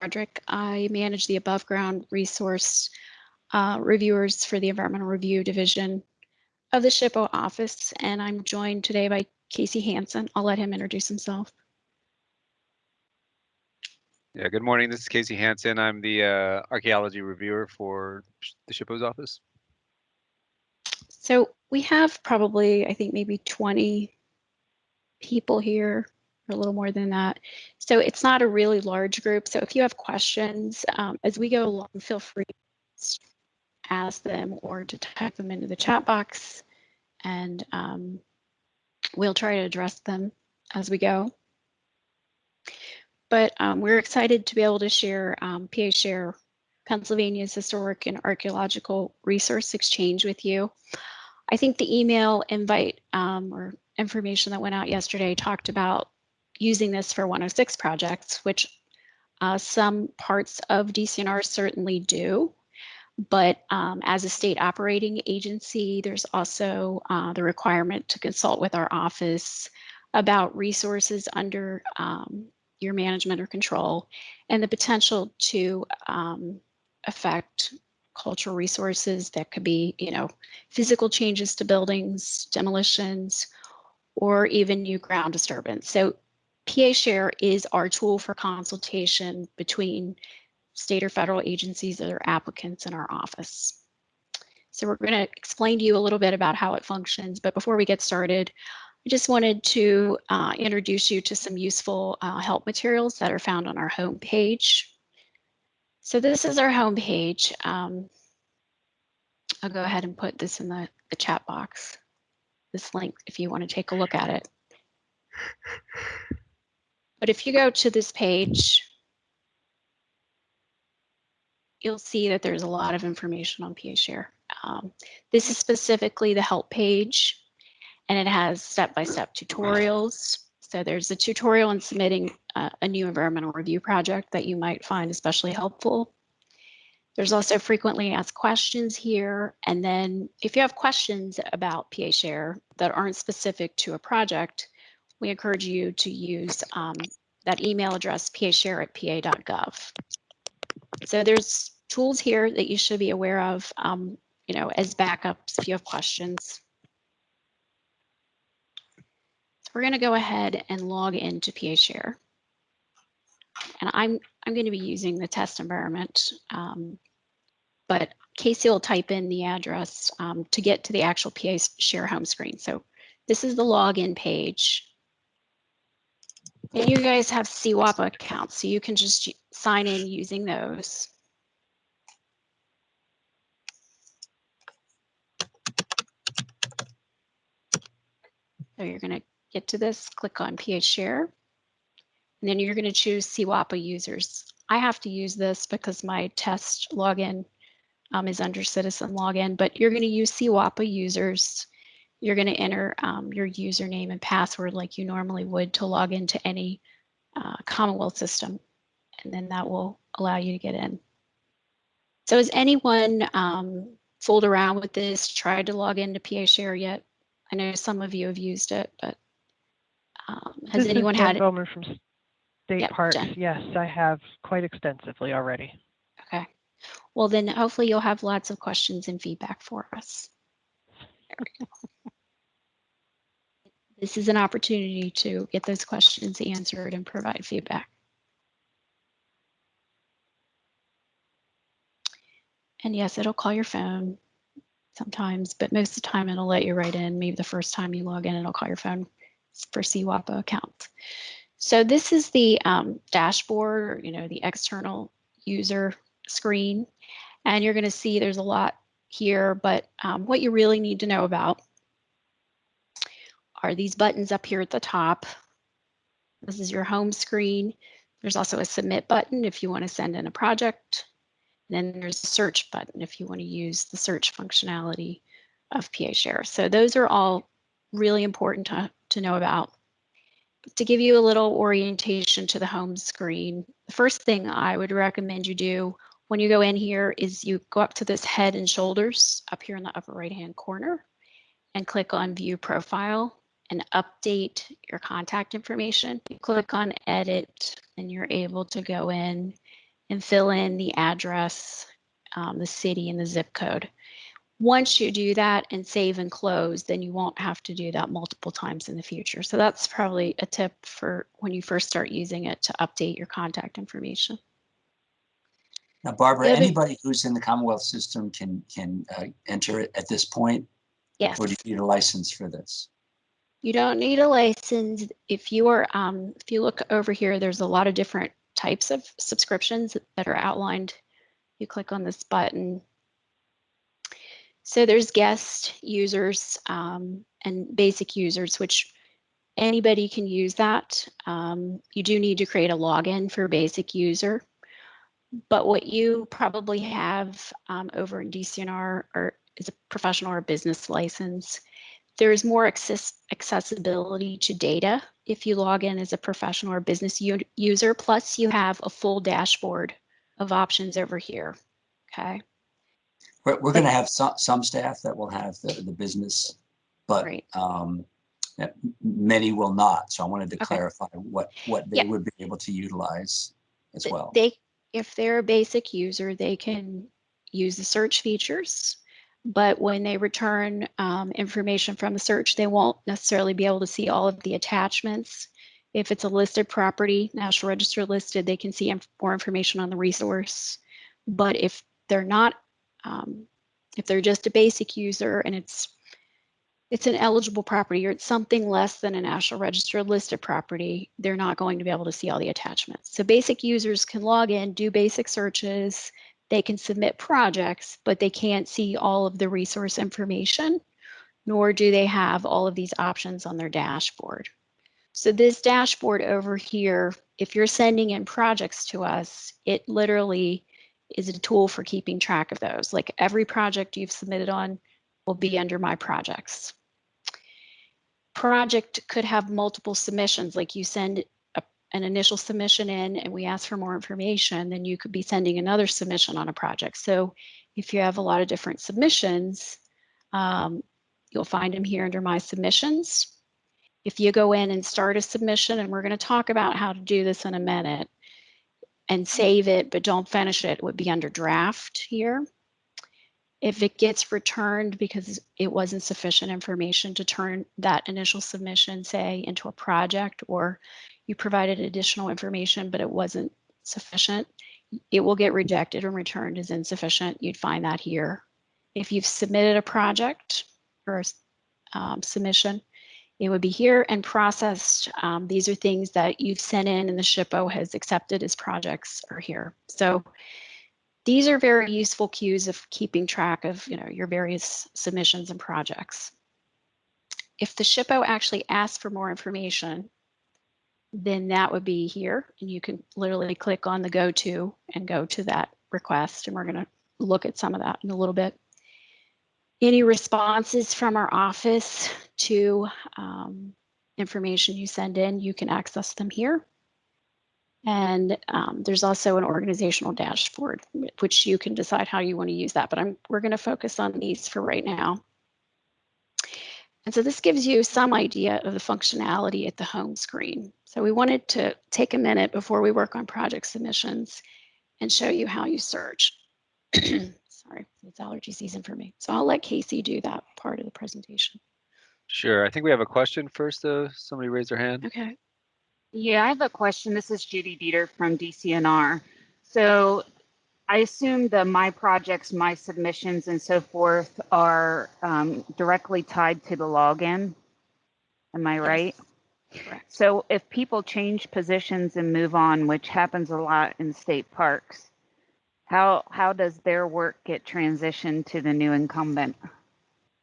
Frederick. I manage the above ground resource reviewers for the Environmental Review Division of the SHPO office, and I'm joined today by Casey Hansen. I'll let him introduce himself. Yeah, good morning. This is Casey Hansen. I'm the archaeology reviewer for the SHPO's office. So we have probably, I think, maybe 20 people here, or a little more than that. So it's not a really large group. So if you have questions as we go along, feel free to ask them or to type them into the chat box, and we'll try to address them as we go. But we're excited to be able to share PA Share, Pennsylvania's Historic and Archaeological Resource Exchange with you. I think the email invite or information that went out yesterday talked about using this for 106 projects, which some parts of DCNR certainly do. But as a state operating agency, there's also the requirement to consult with our office about resources under your management or control, and the potential to affect cultural resources that could be, physical changes to buildings, demolitions, or even new ground disturbance. So PA Share is our tool for consultation between state or federal agencies or their applicants in our office. So we're going to explain to you a little bit about how it functions, but before we get started, I just wanted to introduce you to some useful help materials that are found on our homepage. So this is our homepage. I'll go ahead and put this in the chat box, this link, if you want to take a look at it. But if you go to this page, you'll see that there's a lot of information on PA Share. This is specifically the help page, and it has step-by-step tutorials. So there's a tutorial on submitting a new environmental review project that you might find especially helpful. There's also frequently asked questions here. And then if you have questions about PA Share that aren't specific to a project, we encourage you to use that email address, pashare@pa.gov. So there's tools here that you should be aware of, as backups if you have questions. So we're going to go ahead and log into PA Share. And I'm going to be using the test environment, but Casey will type in the address to get to the actual PA Share home screen. So this is the login page. And you guys have CWAPA accounts, so you can just sign in using those. So you're going to get to this, click on PA Share, and then you're going to choose CWAPA users. I have to use this because my test login is under citizen login, but you're going to use CWAPA users. You're going to enter your username and password like you normally would to log into any Commonwealth system, and then that will allow you to get in. So has anyone fooled around with this, tried to log into PA Share yet? I know some of you have used it, but has anyone had it? Bowman from State Parks. Jen. Yes, I have quite extensively already. Okay. Well, then hopefully you'll have lots of questions and feedback for us. There we go. This is an opportunity to get those questions answered and provide feedback. And yes, it'll call your phone sometimes, but most of the time it'll let you write in. Maybe the first time you log in, it'll call your phone for CWAPA accounts. So this is the dashboard, or, the external user screen. And you're going to see there's a lot here, but what you really need to know about are these buttons up here at the top. This is your home screen. There's also a submit button if you want to send in a project. And then there's a search button if you want to use the search functionality of PA Share. So those are all really important to know about. To give you a little orientation to the home screen, the first thing I would recommend you do when you go in here is you go up to this head and shoulders up here in the upper right hand corner and click on view profile and update your contact information. You click on edit and you're able to go in and fill in the address, the city, and the zip code. Once you do that and save and close, then you won't have to do that multiple times in the future. So that's probably a tip for when you first start using it to update your contact information. Now, Barbara, The other- anybody who's in the Commonwealth system can enter it at this point? Yes. Or do you need a license for this? You don't need a license. If you are, if you look over here, there's a lot of different types of subscriptions that are outlined. You click on this button. So there's guest users and basic users, which anybody can use that. You do need to create a login for basic user. But what you probably have over in DCNR is a professional or business license. There's more accessibility to data if you log in as a professional or business user. Plus, you have a full dashboard of options over here. Okay. We're going to have some staff that will have the business, but right. Many will not. So I wanted to Okay. clarify what they would be able to utilize as well. If they're a basic user, they can use the search features, but when they return information from the search, they won't necessarily be able to see all of the attachments. If it's a listed property, National Register listed, they can see more information on the resource. But if they're not, if they're just a basic user and it's an eligible property or it's something less than a National Register listed property, they're not going to be able to see all the attachments. So basic users can log in, do basic searches, they can submit projects, but they can't see all of the resource information, nor do they have all of these options on their dashboard. So this dashboard over here, if you're sending in projects to us, it literally is a tool for keeping track of those. Like every project you've submitted on will be under My Projects. Project could have multiple submissions, like you send an initial submission in and we ask for more information, then you could be sending another submission on a project. So if you have a lot of different submissions, you'll find them here under My Submissions. If you go in and start a submission, and we're going to talk about how to do this in a minute, and save it but don't finish it, it would be under Draft here. If it gets returned because it wasn't sufficient information to turn that initial submission, say, into a project, or you provided additional information but it wasn't sufficient, it will get rejected and returned as insufficient. You'd find that here. If you've submitted a project or a submission, it would be here and processed. These are things that you've sent in and the SHPO has accepted as projects are here. So these are very useful cues of keeping track of, your various submissions and projects. If the SHPO actually asks for more information, then that would be here, and you can literally click on the go to and go to that request, and we're going to look at some of that in a little bit. Any responses from our office to information you send in, you can access them here. And there's also an organizational dashboard, which you can decide how you want to use that, but we're going to focus on these for right now. And so this gives you some idea of the functionality at the home screen. So we wanted to take a minute before we work on project submissions and show you how you search. Sorry, it's allergy season for me. So I'll let Casey do that part of the presentation. Sure. I think we have a question first, though. Somebody raised their hand. Okay. Yeah, I have a question. This is Judy Dieter from DCNR. So I assume the My Projects, My Submissions, and so forth are directly tied to the login. Am I right? Correct. So if people change positions and move on, which happens a lot in state parks, how does their work get transitioned to the new incumbent?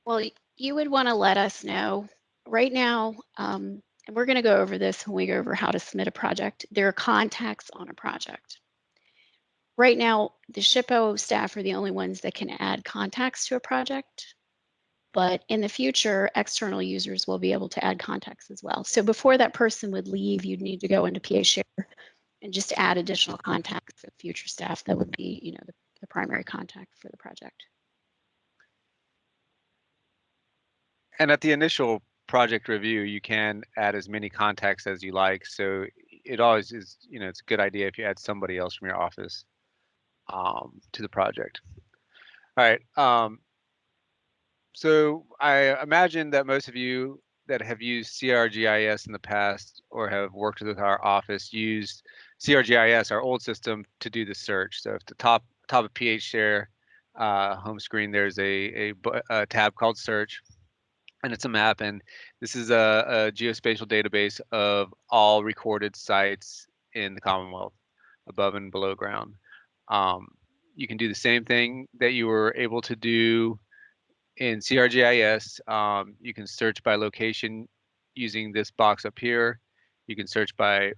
Well, you would want to let us know. Right now, and we're going to go over this when we go over how to submit a project. There are contacts on a project. Right now, the SHPO staff are the only ones that can add contacts to a project. But in the future, external users will be able to add contacts as well. So before that person would leave, you'd need to go into PA Share and just add additional contacts for future staff that would be, the primary contact for the project. And at the initial project review, you can add as many contacts as you like. So it always is, it's a good idea if you add somebody else from your office. to the project. All right. So I imagine that most of you that have used CRGIS in the past or have worked with our office used CRGIS, our old system, to do the search. So at the top of PHShare home screen, there's a tab called Search, and it's a map. And this is a geospatial database of all recorded sites in the Commonwealth, above and below ground. You can do the same thing that you were able to do in CRGIS. You can search by location using this box up here. You can search by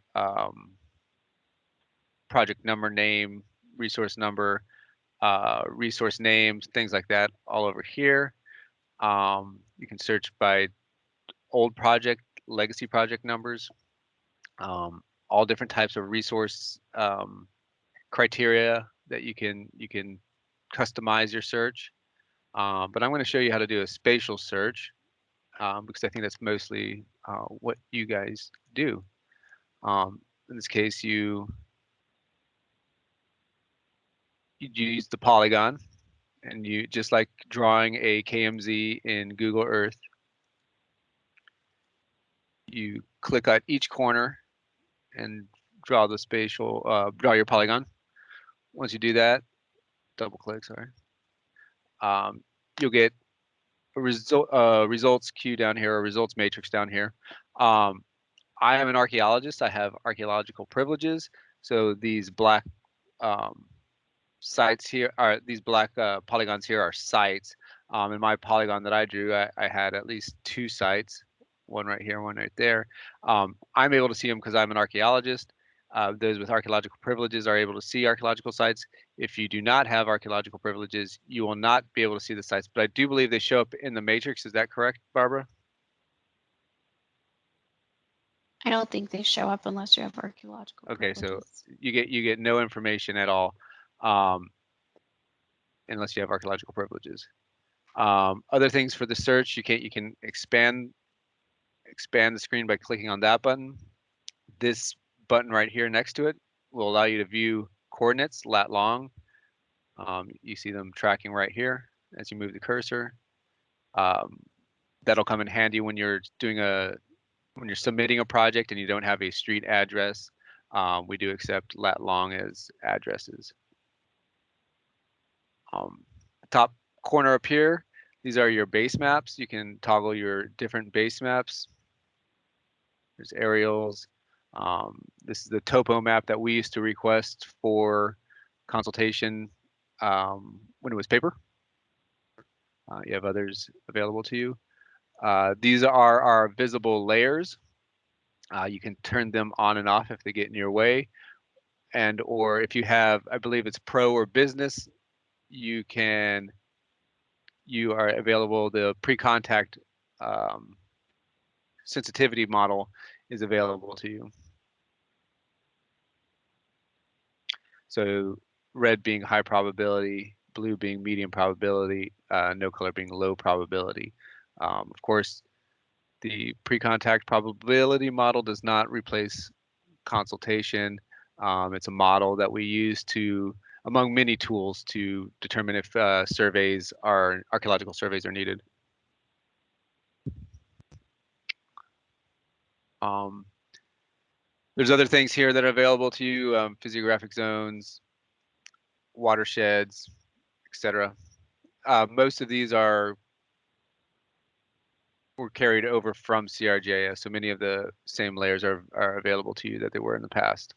project number, name, resource number, resource names, things like that, all over here. You can search by old project, legacy project numbers, all different types of resource criteria that you can customize your search. But I'm going to show you how to do a spatial search because I think that's mostly what you guys do. In this case, you use the polygon, and you, just like drawing a KMZ in Google Earth, you click on each corner and draw the spatial, draw your polygon. Once you do that, double click, sorry. You'll get a results queue down here, or results matrix down here. I am an archaeologist. I have archaeological privileges. So these black sites here are, these black polygons here are sites. In my polygon that I drew, I had at least 2 sites, one right here, one right there. I'm able to see them because I'm an archaeologist. Those with archaeological privileges are able to see archaeological sites. If you do not have archaeological privileges, you will not be able to see the sites, but I do believe they show up in the matrix. Is that correct, Barbara? I don't think they show up unless you have archaeological Okay, so privileges. you get no information at all unless you have archaeological privileges. Other things for the search, you can expand the screen by clicking on that button. This button right here next to it will allow you to view coordinates, lat long. You see them tracking right here as you move the cursor. That'll come in handy when you're submitting a project and you don't have a street address. We do accept lat long as addresses. Top corner up here, these are your base maps. You can toggle your different base maps. There's aerials. This is the topo map that we used to request for consultation when it was paper. You have others available to you. These are our visible layers. You can turn them on and off if they get in your way. And or if you have, I believe it's pro or business, you are available, the pre-contact sensitivity model is available to you. So red being high probability, blue being medium probability, no color being low probability. Of course, the pre-contact probability model does not replace consultation. It's a model that we use to, among many tools, to determine if archaeological surveys are needed. There's other things here that are available to you, physiographic zones, watersheds, etc. Most of these were carried over from CRGIS, so many of the same layers are available to you that they were in the past.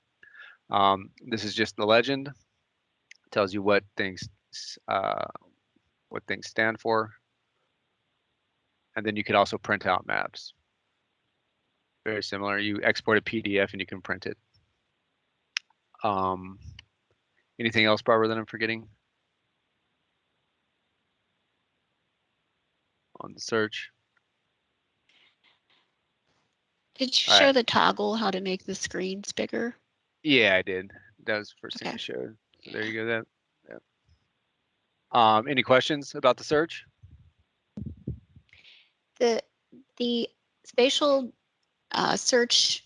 This is just the legend. It tells you what things stand for, and then you could also print out maps. Very similar. You export a PDF and you can print it. Anything else, Barbara, that I'm forgetting on the search? Did you All show right. the toggle how to make the screens bigger? Yeah, I did. That was the first thing I showed. So there you go. That. Any questions about the search? The spatial search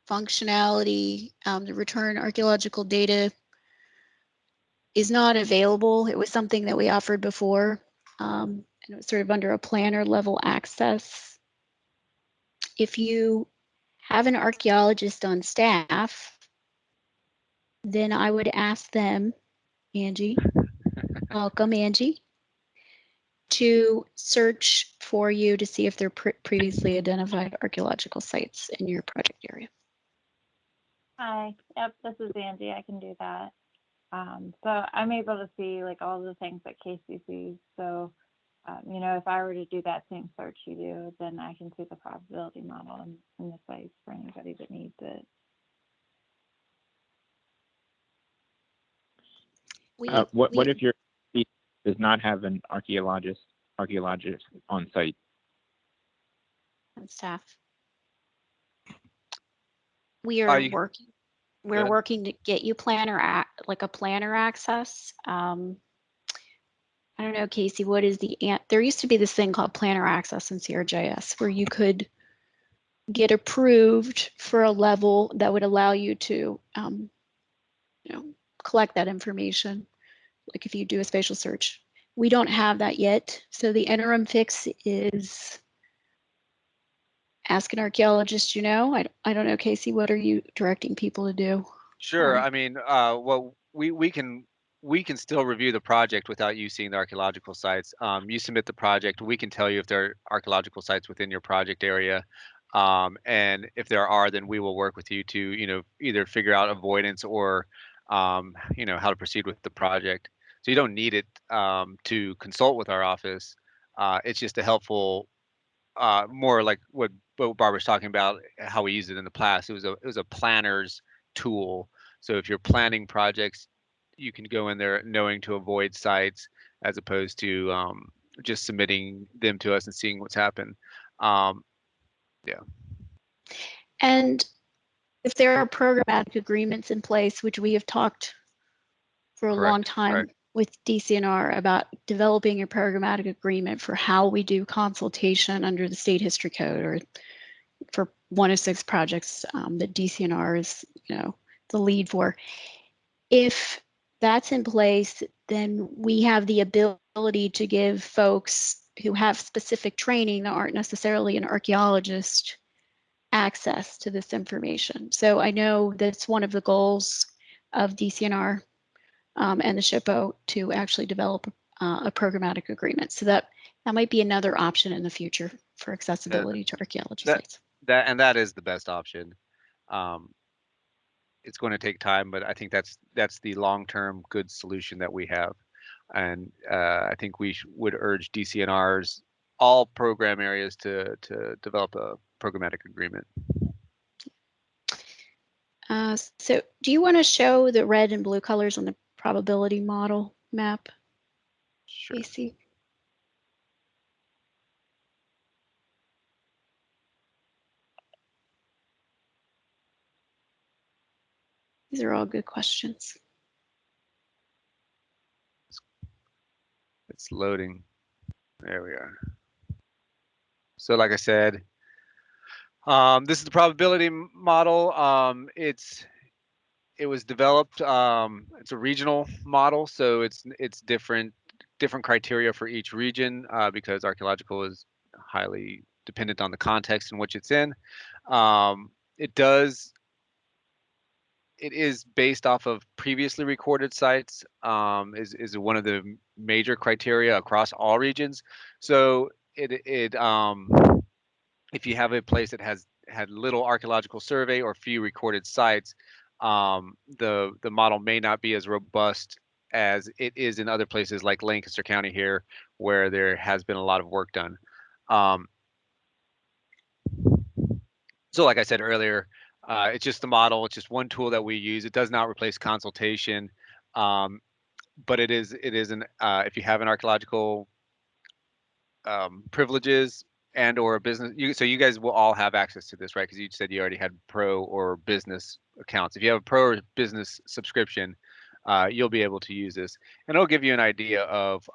functionality, the return archaeological data is not available. It was something that we offered before, and it was sort of under a planner level access. If you have an archaeologist on staff, then I would ask them, Angie, welcome Angie, to search for you to see if there are previously identified archaeological sites in your project area. Hi, yep, this is Angie. I can do that. So I'm able to see like all the things that Casey sees. So, you know, if I were to do that same search you do, then I can see the probability model and the sites for anybody that needs it. What if your site does not have an archaeologist on site? On staff. We are you- working. Go We're ahead. working to get you like a planner access. I don't know, Casey, what is there used to be this thing called planner access in CRJS where you could get approved for a level that would allow you to, you know, collect that information. Like if you do a spatial search, we don't have that yet. So the interim fix is ask an archaeologist, you know. I don't know, Casey, what are you directing people to do? Sure. I mean, well, we can still review the project without you seeing the archaeological sites. You submit the project, we can tell you if there are archaeological sites within your project area. And if there are, then we will work with you to, you know, either figure out avoidance or, you know, how to proceed with the project. So you don't need it to consult with our office. It's just a helpful, more like what Barbara's talking about, how we used it in the past. It was a planner's tool. So if you're planning projects, you can go in there knowing to avoid sites as opposed to just submitting them to us and seeing what's happened. Yeah. And if there are programmatic agreements in place, which we have talked for a long Correct, time right. with DCNR about developing a programmatic agreement for how we do consultation under the state history code or for 106 projects that DCNR is, you know, the lead for. If that's in place, then we have the ability to give folks who have specific training that aren't necessarily an archaeologist access to this information. So I know that's one of the goals of DCNR and the SHPO to actually develop a programmatic agreement. So that might be another option in the future for accessibility to archaeology sites. That is the best option. It's going to take time, but I think that's the long-term good solution that we have. And I think we would urge DCNRs, all program areas, to develop a programmatic agreement. So do you want to show the red and blue colors on the probability model map, Sure. Casey? These are all good questions. It's loading. There we are. So like I said, this is the probability model. It was developed. It's a regional model, so it's different criteria for each region because archaeological is highly dependent on the context in which it's in. It is based off of previously recorded sites. Is one of the major criteria across all regions. So if you have a place that has had little archaeological survey or few recorded sites, the model may not be as robust as it is in other places like Lancaster County here, where there has been a lot of work done. So like I said earlier, it's just the model. It's just one tool that we use. It does not replace consultation, but it is if you have an archaeological privileges and or a business, so you guys will all have access to this, right? Because you said you already had pro or business accounts. If you have a pro or business subscription, you'll be able to use this, and it'll give you an idea of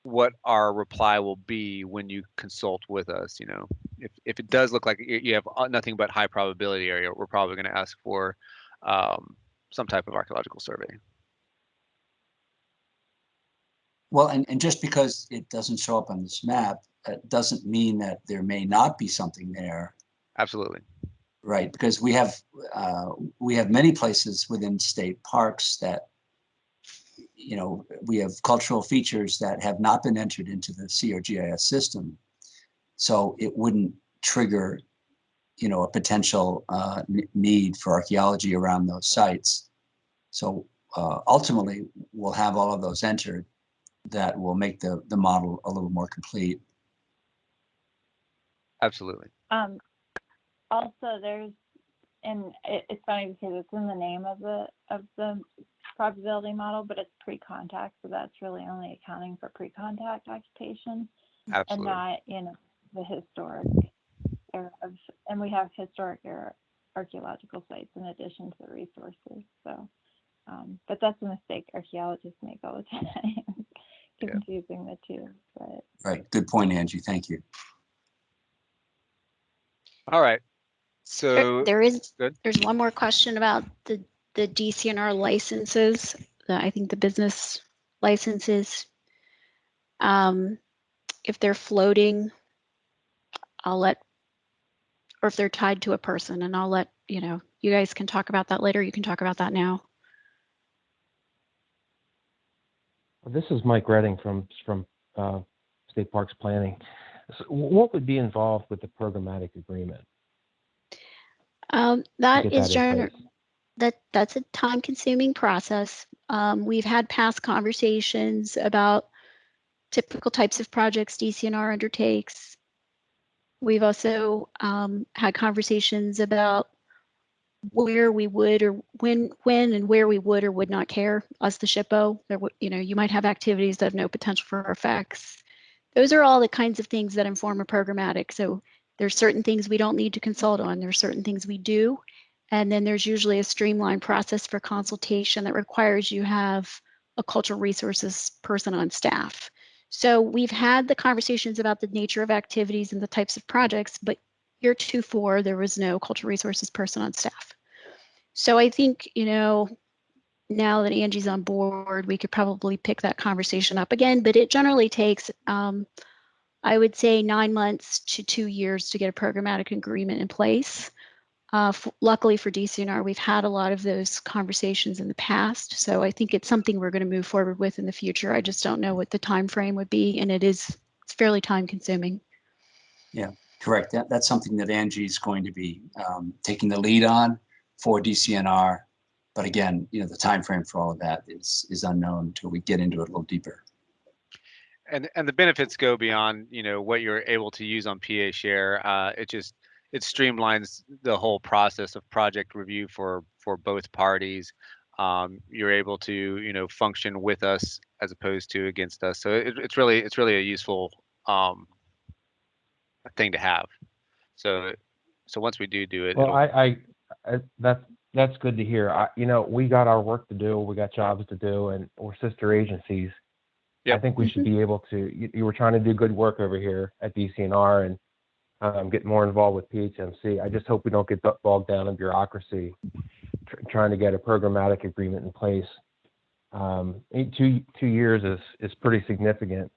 what our reply will be when you consult with us. You know, if it does look like you have nothing but high probability area, we're probably going to ask for some type of archaeological survey. Well, and just because it doesn't show up on this map, doesn't mean that there may not be something there. Absolutely. Right, because we have many places within state parks that, we have cultural features that have not been entered into the CRGIS system. So it wouldn't trigger, a potential need for archaeology around those sites. So ultimately, we'll have all of those entered. That will make the model a little more complete. Absolutely. Also, there's, and it's funny because it's in the name of the probability model, but it's pre-contact, so that's really only accounting for pre-contact occupation, Absolutely. and not, the historic era of, and we have historic era archaeological sites in addition to the resources. So, but that's a mistake archaeologists make all the time, confusing the two. But Right. Good point, Angie. Thank you. All right. So there's good. one more question about the DCNR licenses. I think the business licenses, if they're floating, or if they're tied to a person, and I'll let you guys can talk about that later. You can talk about that now. This is Mike Redding from State Parks Planning. So what would be involved with the programmatic agreement? That is that's a time-consuming process. We've had past conversations about typical types of projects DCNR undertakes. We've also had conversations about where we would or when and where we would or would not care as the SHPO. You might have activities that have no potential for effects. Those are all the kinds of things that inform a programmatic. So there's certain things we don't need to consult on. There's certain things we do. And then there's usually a streamlined process for consultation that requires you have a cultural resources person on staff. So we've had the conversations about the nature of activities and the types of projects, but heretofore there was no cultural resources person on staff. So I think, now that Angie's on board, we could probably pick that conversation up again, but it generally takes, I would say 9 months to 2 years to get a programmatic agreement in place. Luckily for DCNR, we've had a lot of those conversations in the past. So I think it's something we're going to move forward with in the future. I just don't know what the time frame would be, and it's fairly time consuming. Yeah, correct. That's something that Angie's going to be taking the lead on for DCNR. But again, the time frame for all of that is unknown until we get into it a little deeper. And the benefits go beyond what you're able to use on PA Share. It streamlines the whole process of project review for both parties. You're able to function with us as opposed to against us. So it's really a useful thing to have. So once we do it, well, that's good to hear. We got our work to do, we got jobs to do, and we're sister agencies. Yep. I think we should be able to. You were trying to do good work over here at DCNR and get more involved with PHMC. I just hope we don't get bogged down in bureaucracy trying to get a programmatic agreement in place. 2 years is pretty significant.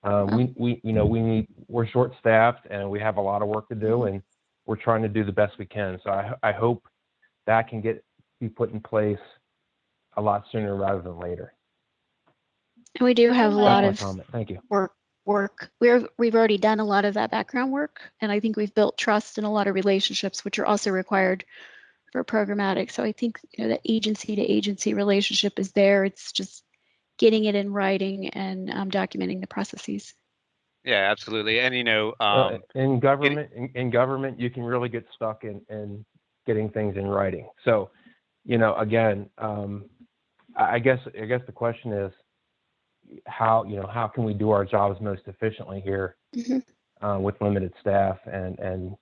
We're short-staffed and we have a lot of work to do, and we're trying to do the best we can. So I hope that can be put in place a lot sooner rather than later. And we do have a lot of Thank you. work. We've already done a lot of that background work, and I think we've built trust and a lot of relationships, which are also required for programmatic. So I think the agency to agency relationship is there. It's just getting it in writing and documenting the processes. Yeah, absolutely. And in government, you can really get stuck in getting things in writing. So, again, I guess the question is how can we do our jobs most efficiently here with limited staff and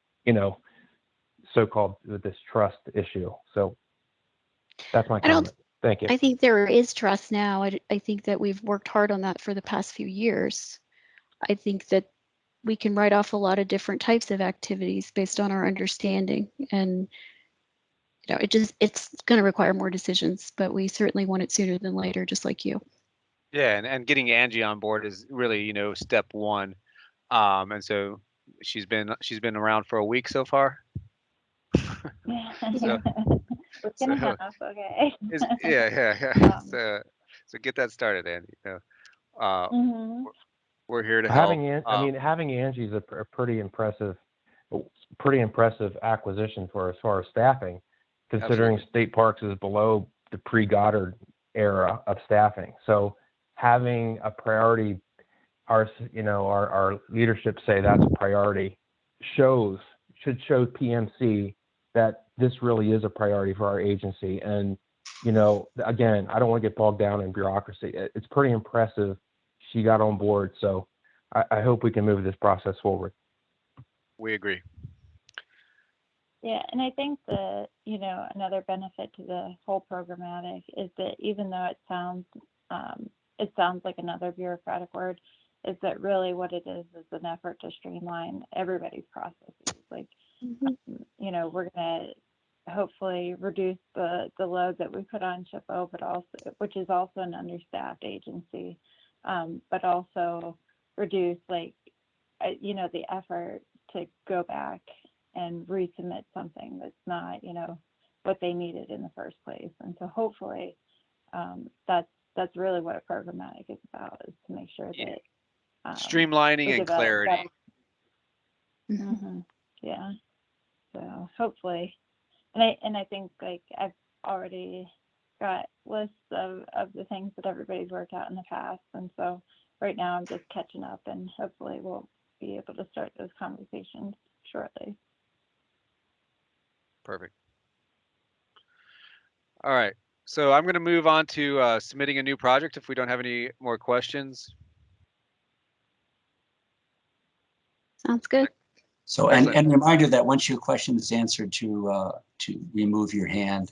so-called this trust issue. So that's my comment. Thank you. I think there is trust now. I think that we've worked hard on that for the past few years. I think that we can write off a lot of different types of activities based on our understanding, and it's going to require more decisions, but we certainly want it sooner than later, just like you. Yeah, and getting Angie on board is really, you know, step one. And so she's been around for a week so far. So, Week and a half, okay. yeah. So get that started, Andy. You know, Mhm. we're here to help. I mean, having Angie's a pretty impressive acquisition for as far as staffing, considering Absolutely. state parks is below the pre-Goddard era of staffing. So having a priority, our leadership say that's a priority, should show PMC that this really is a priority for our agency. And, you know, again, I don't want to get bogged down in bureaucracy. It's pretty impressive she got on board. So I hope we can move this process forward. We agree. Yeah, and I think that, you know, another benefit to the whole programmatic is that even though it sounds like another bureaucratic word, is that really what it is an effort to streamline everybody's processes. Like, you know, we're gonna hopefully reduce the load that we put on SHPO, but also, which is also an understaffed agency, but also reduce, like, you know, the effort to go back and resubmit something that's not, you know, what they needed in the first place. And so hopefully that's really what a programmatic is about, is to make sure that streamlining and clarity. Yeah. So hopefully, and I think, like, I've already got lists of the things that everybody's worked out in the past. And so right now I'm just catching up, and hopefully we'll be able to start those conversations shortly. Perfect. All right. So I'm going to move on to submitting a new project if we don't have any more questions. Sounds good. So, and reminder that once your question is answered, to remove your hand.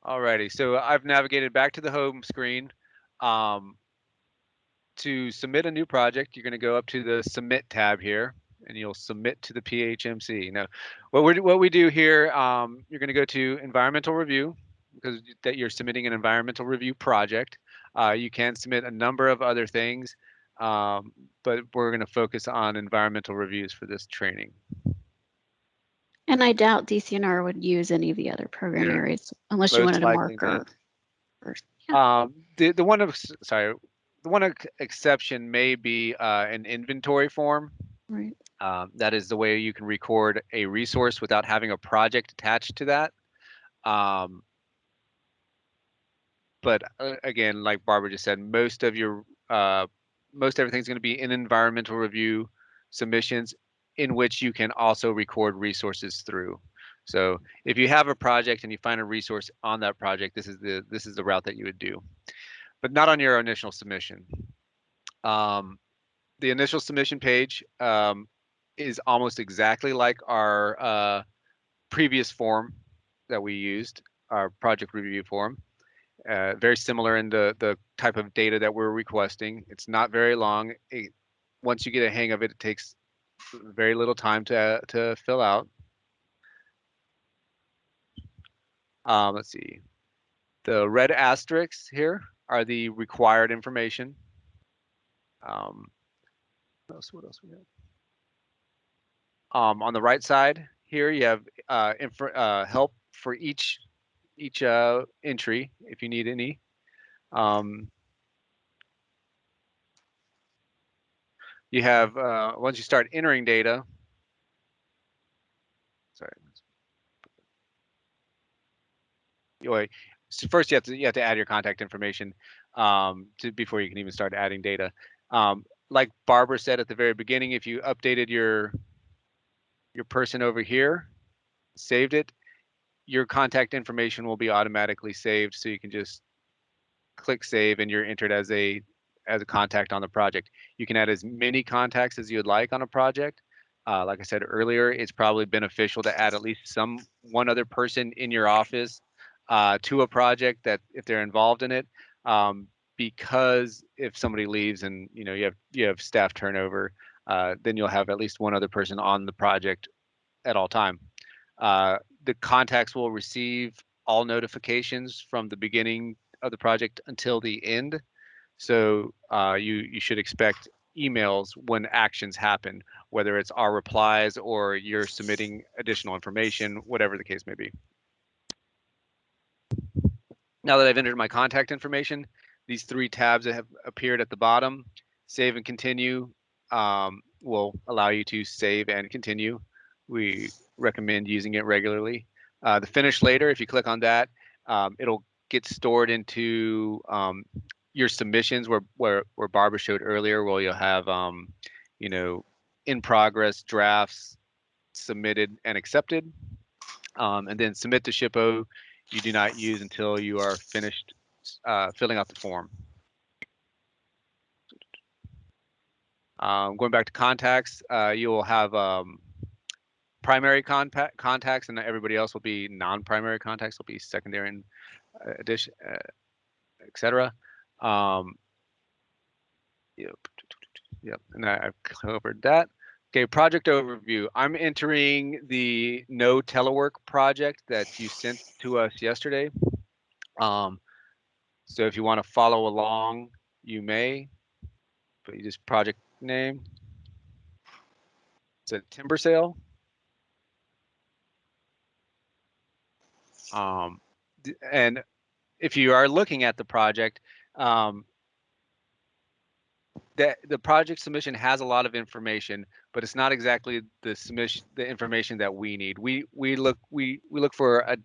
Alrighty, so I've navigated back to the home screen. To submit a new project, you're going to go up to the Submit tab here, and you'll submit to the PHMC. Now, what we do here, you're going to go to Environmental Review, because that you're submitting an environmental review project. You can submit a number of other things, but we're going to focus on environmental reviews for this training. And I doubt DCNR would use any of the other program areas unless you wanted a marker. The one exception may be an inventory form. Right. That is the way you can record a resource without having a project attached to that. But again, like Barbara just said, most everything's going to be in environmental review submissions, in which you can also record resources through. So if you have a project and you find a resource on that project, this is the route that you would do, but not on your initial submission. The initial submission page is almost exactly like our previous form that we used, our project review form. Very similar in the type of data that we're requesting. It's not very long. Once you get a hang of it, it takes very little time to fill out. Let's see. The red asterisks here are the required information. What else we have? On the right side here, you have help for each entry if you need any. You have once you start entering data. Sorry. So first, you have to add your contact information before you can even start adding data. Like Barbara said at the very beginning, if you updated your person over here, saved it, your contact information will be automatically saved. So you can just click save, and you're entered as a contact on the project. You can add as many contacts as you'd like on a project. Like I said earlier, it's probably beneficial to add at least one other person in your office to a project that if they're involved in it, because if somebody leaves and you have staff turnover, then you'll have at least one other person on the project at all time. The contacts will receive all notifications from the beginning of the project until the end. So you should expect emails when actions happen, whether it's our replies or you're submitting additional information, whatever the case may be. Now that I've entered my contact information, these 3 tabs that have appeared at the bottom, save and continue, will allow you to save and continue. We recommend using it regularly. The finish later, if you click on that, it'll get stored into your submissions where Barbara showed earlier, where you'll have you know, in progress, drafts, submitted and accepted, and then submit to SHPO you do not use until you are finished filling out the form. Going back to contacts, you will have primary contacts, and everybody else will be non-primary contacts, will be secondary and addition, etc. Yep, and I've covered that. Okay, project overview. I'm entering the no telework project that you sent to us yesterday. So if you want to follow along, you may, but you just project name. It's a timber sale. And if you are looking at the project, the project submission has a lot of information, but it's not exactly the submission, the information that we need. We look for a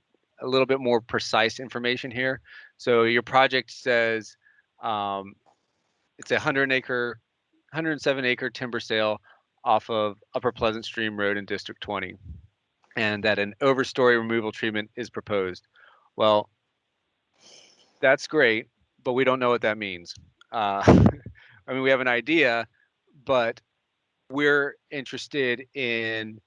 little bit more precise information here. So your project says it's a 107-acre timber sale off of Upper Pleasant Stream Road in District 20, and that an overstory removal treatment is proposed. Well, that's great, but we don't know what that means. I mean, we have an idea, but we're interested in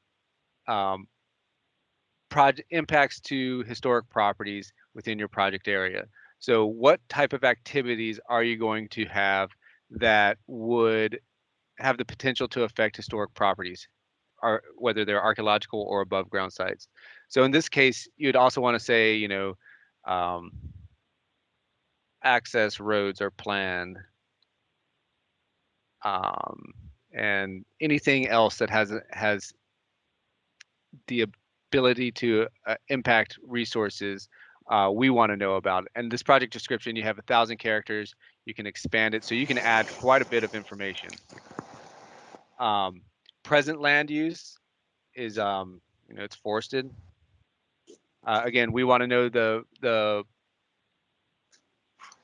project impacts to historic properties within your project area. So what type of activities are you going to have that would have the potential to affect historic properties, or whether they're archaeological or above ground sites? So in this case, you'd also want to say, you know, access roads are planned, and anything else that has the ability to impact resources, we want to know about. And this project description, you have 1,000 characters. You can expand it, so you can add quite a bit of information. Present land use is, you know, it's forested. Again, we want to know the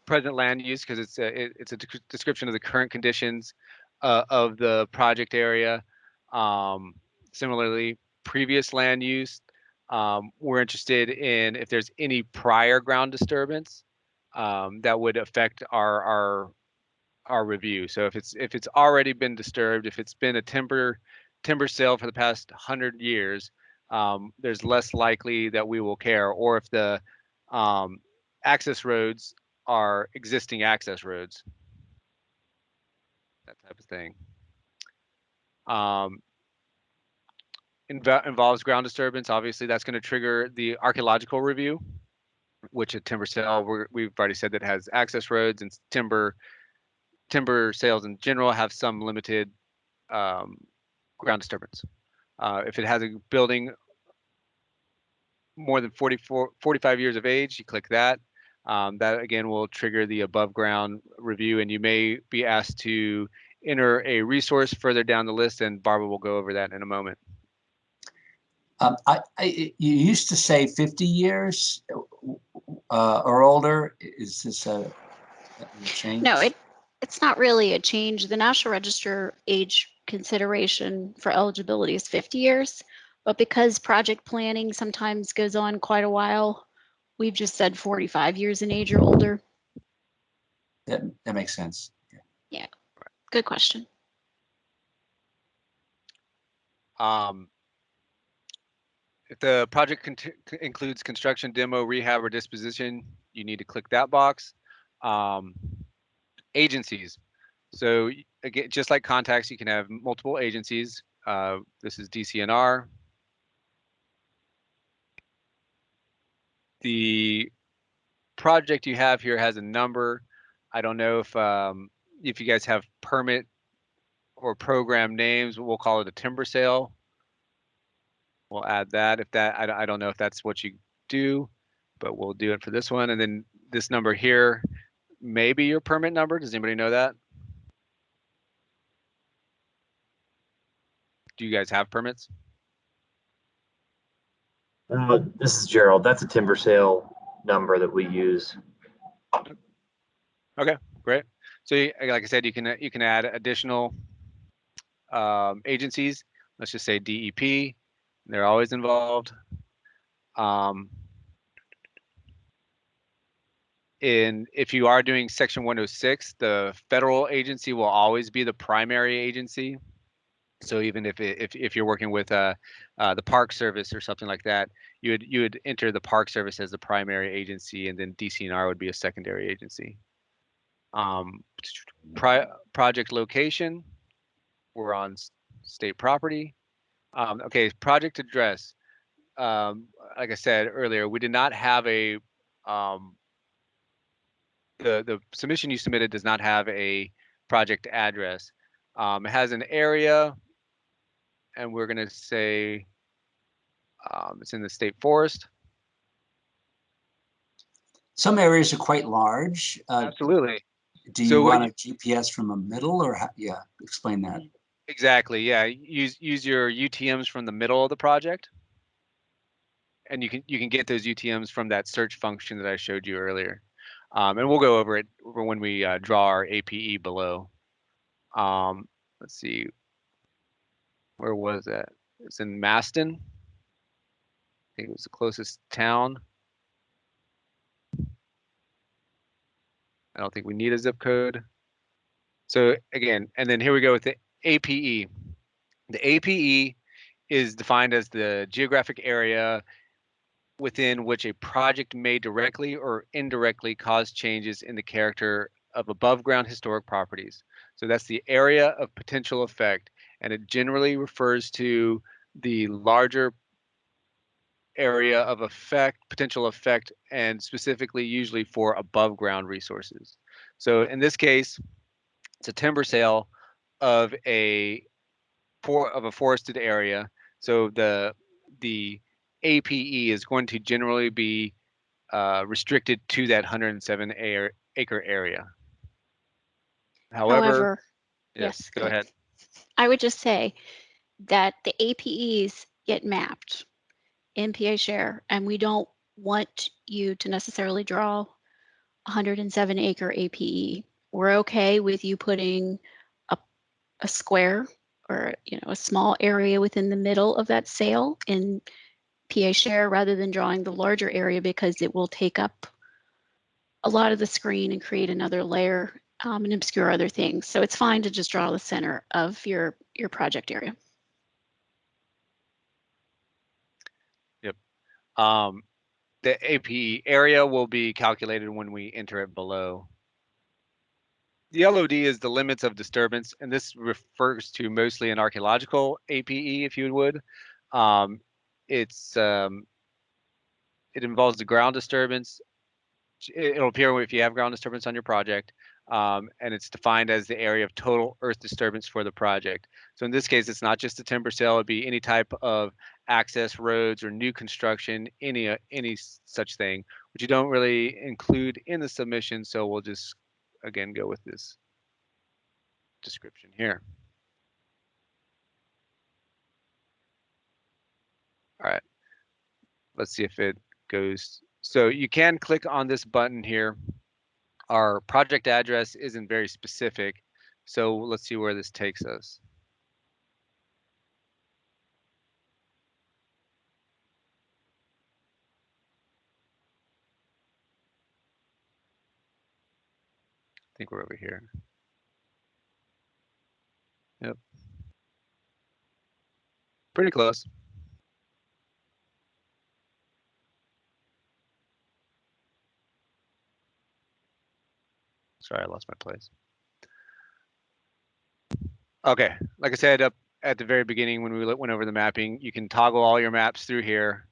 present land use because it's a description of the current conditions of the project area. Similarly, previous land use, we're interested in if there's any prior ground disturbance that would affect our review. So if it's already been disturbed, if it's been a timber sale for the past 100 years, there's less likely that we will care. Or if the access roads are existing access roads, that type of thing. Involves ground disturbance. Obviously, that's going to trigger the archaeological review, which a timber sale, we've already said that has access roads, and timber sales in general have some limited ground disturbance. If it has a building more than 45 years of age, you click that. That again will trigger the above ground review, and you may be asked to enter a resource further down the list, and Barbara will go over that in a moment. You used to say 50 years or older. Is this a change? No, it's not really a change. The National Register age consideration for eligibility is 50 years, but because project planning sometimes goes on quite a while, we've just said 45 years in age or older. That makes sense. Yeah, good question. If the project includes construction, demo, rehab, or disposition, you need to click that box. Agencies. So again, just like contacts, you can have multiple agencies. This is DCNR. the project you have here has a number. I don't know if you guys have permit or program names. We'll call it a timber sale. We'll add that. If that, I don't know if that's what you do, but we'll do it for this one. And then this number here, maybe your permit number. Does anybody know that? Do you guys have permits? This is Gerald. That's a timber sale number that we use. Okay, great. So like I said, you can add additional agencies. Let's just say DEP. They're always involved. If you are doing Section 106, the federal agency will always be the primary agency. So even if you're working with the Park Service or something like that, you would enter the Park Service as the primary agency, and then DCNR would be a secondary agency. Project location, we're on state property. Okay, project address. Like I said earlier, we did not have a the submission you submitted does not have a project address. It has an area, and we're going to say it's in the state forest. Some areas are quite large. Absolutely. Do you want a GPS from a middle, or yeah, explain that. Exactly. Yeah, use your UTMs from the middle of the project, and you can get those UTMs from that search function that I showed you earlier. And we'll go over it when we draw our APE below. Let's see, where was that? It's in Maston. I think it was the closest town. I don't think we need a zip code. So again, and then here we go with the APE. The APE is defined as the geographic area within which a project may directly or indirectly cause changes in the character of above ground historic properties. So that's the area of potential effect, and it generally refers to the larger area of potential effect, and specifically usually for above ground resources. So in this case, it's a timber sale of a forested area. So the APE is going to generally be restricted to that 107 acre area. However, yes, go ahead. I would just say that the APEs get mapped in PA Share, and we don't want you to necessarily draw 107 acre APE. We're okay with you putting a square or a small area within the middle of that sale in PA Share rather than drawing the larger area, because it will take up a lot of the screen and create another layer and obscure other things. So it's fine to just draw the center of your project area. Yep. The APE area will be calculated when we enter it below. The LOD is the limits of disturbance, and this refers to mostly an archaeological APE, if you would. It involves the ground disturbance. It'll appear if you have ground disturbance on your project, and it's defined as the area of total earth disturbance for the project. So in this case, it's not just a timber sale; it'd be any type of access roads or new construction, any such thing, which you don't really include in the submission. So we'll just again go with this description here. All right, let's see if it goes. So you can click on this button here. Our project address isn't very specific, so let's see where this takes us. I think we're over here. Yep. Pretty close. Sorry, I lost my place. Okay, like I said up at the very beginning when we went over the mapping, you can toggle all your maps through here.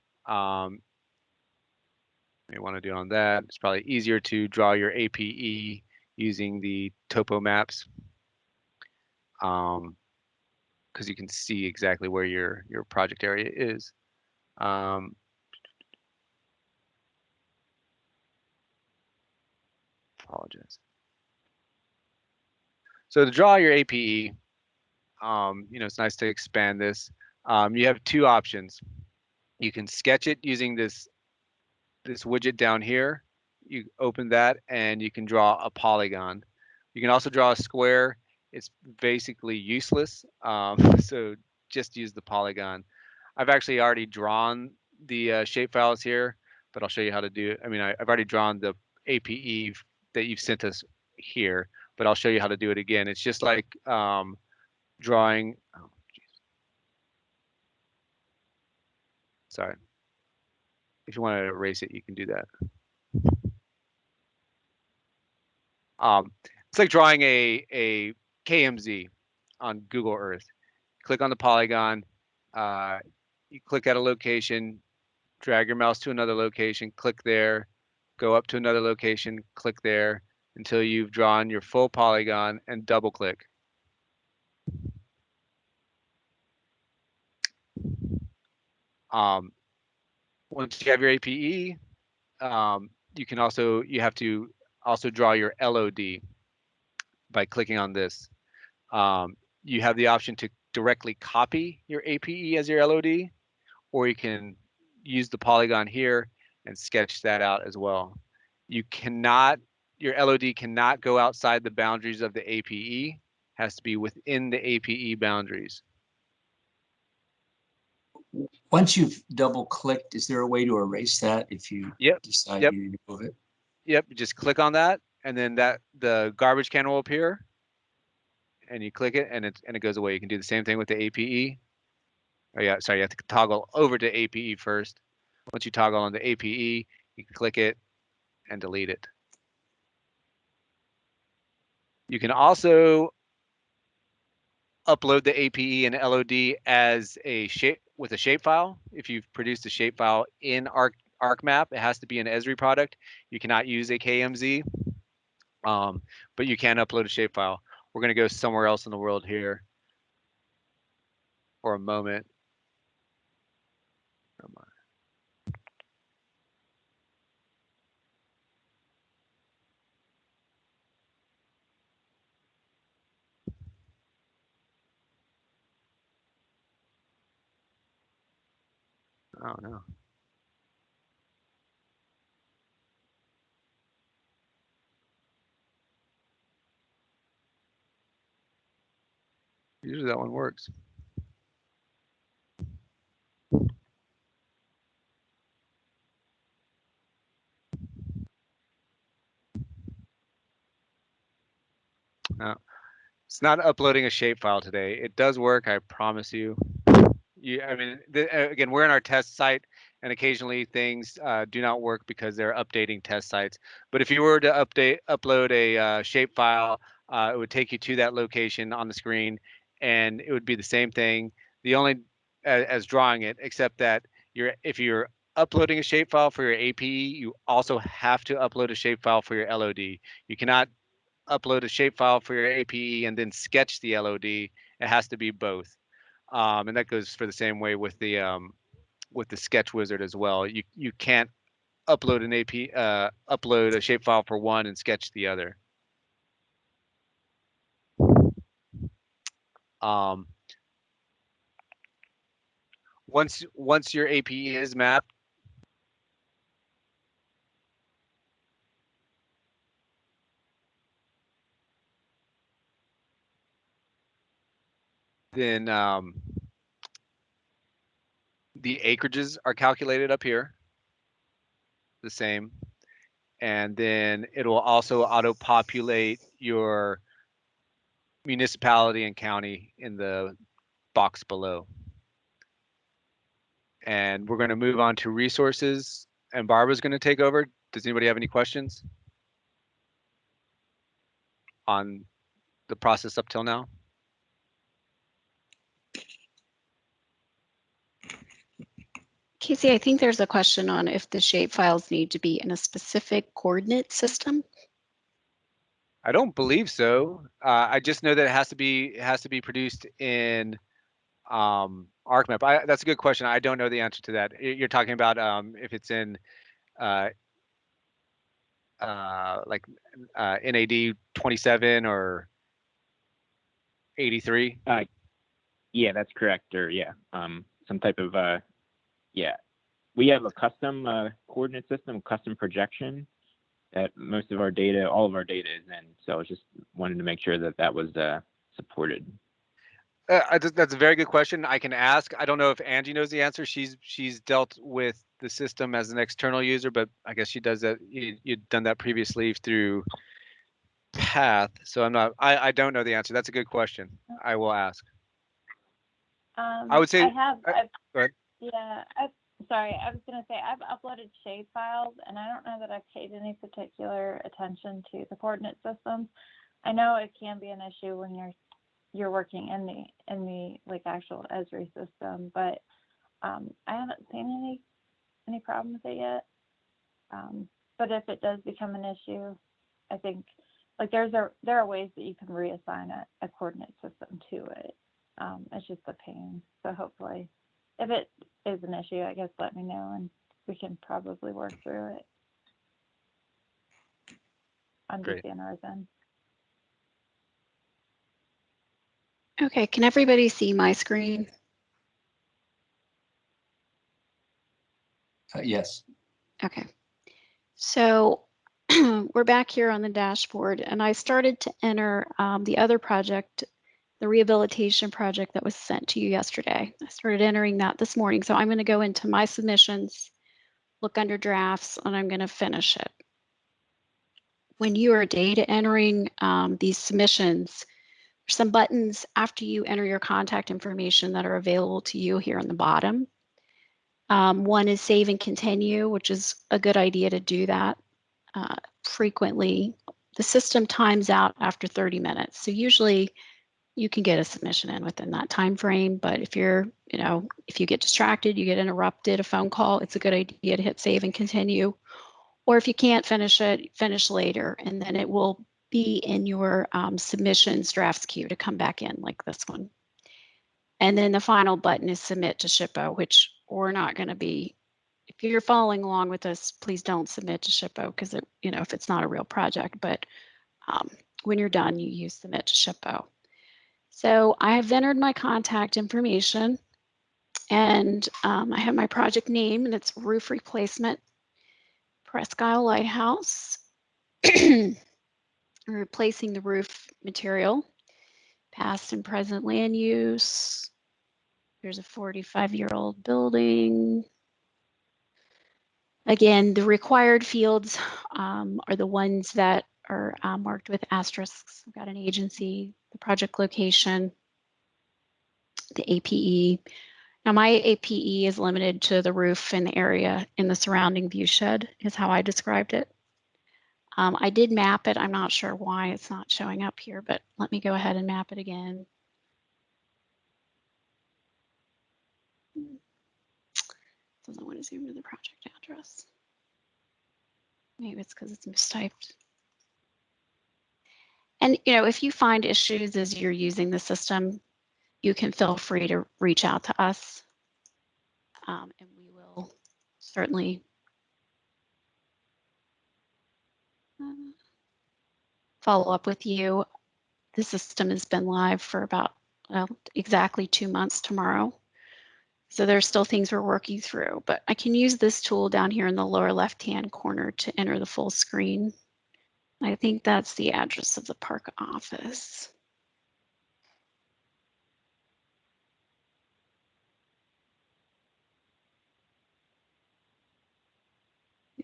You want to do on that. It's probably easier to draw your APE using the topo maps, because you can see exactly where your project area is. Apologize. So to draw your APE, you know, it's nice to expand this. You have two options. You can sketch it using this widget down here. You open that and you can draw a polygon. You can also draw a square. It's basically useless. So just use the polygon. I've actually already drawn the shape files here, but I'll show you how to do it. I mean, I've already drawn the APE that you've sent us here, but I'll show you how to do it again. It's just like drawing. Oh, geez. Sorry. If you want to erase it, you can do that. It's like drawing a KMZ on Google Earth. Click on the polygon, you click at a location, drag your mouse to another location, click there, go up to another location, click there until you've drawn your full polygon and double click. Once you have your APE, you have to also draw your LOD by clicking on this. You have the option to directly copy your APE as your LOD, or you can use the polygon here and sketch that out as well. Your LOD cannot go outside the boundaries of the APE, has to be within the APE boundaries. Once you've double clicked, is there a way to erase that if you decide you need to move it? Yep, just click on that, and then the garbage can will appear, and you click it, and it goes away. You can do the same thing with the APE. Oh yeah, sorry, you have to toggle over to APE first. Once you toggle on the APE, you can click it and delete it. You can also upload the APE and LOD as a shape with a shapefile. If you've produced a shapefile in ArcMap, it has to be an Esri product. You cannot use a KMZ, but you can upload a shapefile. We're going to go somewhere else in the world here for a moment. Come on. Oh no. Usually that one works. No, it's not uploading a shapefile today. It does work, I promise you. I mean, again, we're in our test site, and occasionally things do not work because they're updating test sites. But if you were to upload a shapefile, it would take you to that location on the screen, and it would be the same thing. The only as drawing it, except that if you're uploading a shapefile for your APE, you also have to upload a shapefile for your LOD. You cannot upload a shapefile for your APE and then sketch the LOD. It has to be both. And that goes for the same way with the sketch wizard as well. You can't upload an upload a shapefile for one and sketch the other. Once your APE is mapped, then the acreages are calculated up here, the same, and then it will also auto-populate your municipality and county in the box below. And we're going to move on to resources, and Barbara's going to take over. Does anybody have any questions on the process up till now? Casey, I think there's a question on if the shape files need to be in a specific coordinate system. I don't believe so. I just know that it has to be produced in ArcMap. That's a good question. I don't know the answer to that. You're talking about if it's in like NAD 27 or 83. Yeah, that's correct. Or yeah, some type of yeah. We have a custom coordinate system, custom projection that most of our data, all of our data is in. So I was just wanted to make sure that that was supported. That's a very good question. I can ask. I don't know if Angie knows the answer. She's dealt with the system as an external user, but I guess she does that. You'd done that previously through Path. So I don't know the answer. That's a good question. I will ask. I would say. I have. Go ahead. Yeah. Sorry, I was going to say I've uploaded shape files, and I don't know that I've paid any particular attention to the coordinate systems. I know it can be an issue when you're working in the like actual Esri system, but I haven't seen any problem with it yet. But if it does become an issue, I think like there are ways that you can reassign a coordinate system to it. It's just a pain. So hopefully, if it is an issue, I guess let me know and we can probably work through it on DCNR's end. Okay, can everybody see my screen? Yes. Okay, so we're back here on the dashboard, and I started to enter the other project, the rehabilitation project that was sent to you yesterday. I started entering that this morning, so I'm going to go into my submissions, look under drafts, and I'm going to finish it. When you are data entering these submissions, there's some buttons after you enter your contact information that are available to you here on the bottom. One is save and continue, which is a good idea to do that frequently. The system times out after 30 minutes. So usually you can get a submission in within that time frame, but if if you get distracted, you get interrupted, a phone call, it's a good idea to hit save and continue. Or if you can't finish it, finish later, and then it will be in your submissions drafts queue to come back in like this one. And then the final button is submit to SHPO, which we're not going to be. If you're following along with us, please don't submit to SHPO because if it's not a real project. But when you're done, you use submit to SHPO. So I have entered my contact information, and I have my project name, and it's roof replacement, Presque Isle Lighthouse. Replacing the roof material, past and present land use. There's a 45-year-old building. Again, the required fields are the ones that are marked with asterisks. We've got an agency, the project location, the APE. Now my APE is limited to the roof and the area in the surrounding view shed is how I described it. I did map it. I'm not sure why it's not showing up here, but let me go ahead and map it again. Doesn't want to zoom to the project address. Maybe it's because it's mistyped. And if you find issues as you're using the system, you can feel free to reach out to us, and we will certainly follow up with you. The system has been live for about exactly 2 months tomorrow. So there's still things we're working through, but I can use this tool down here in the lower left-hand corner to enter the full screen. I think that's the address of the park office.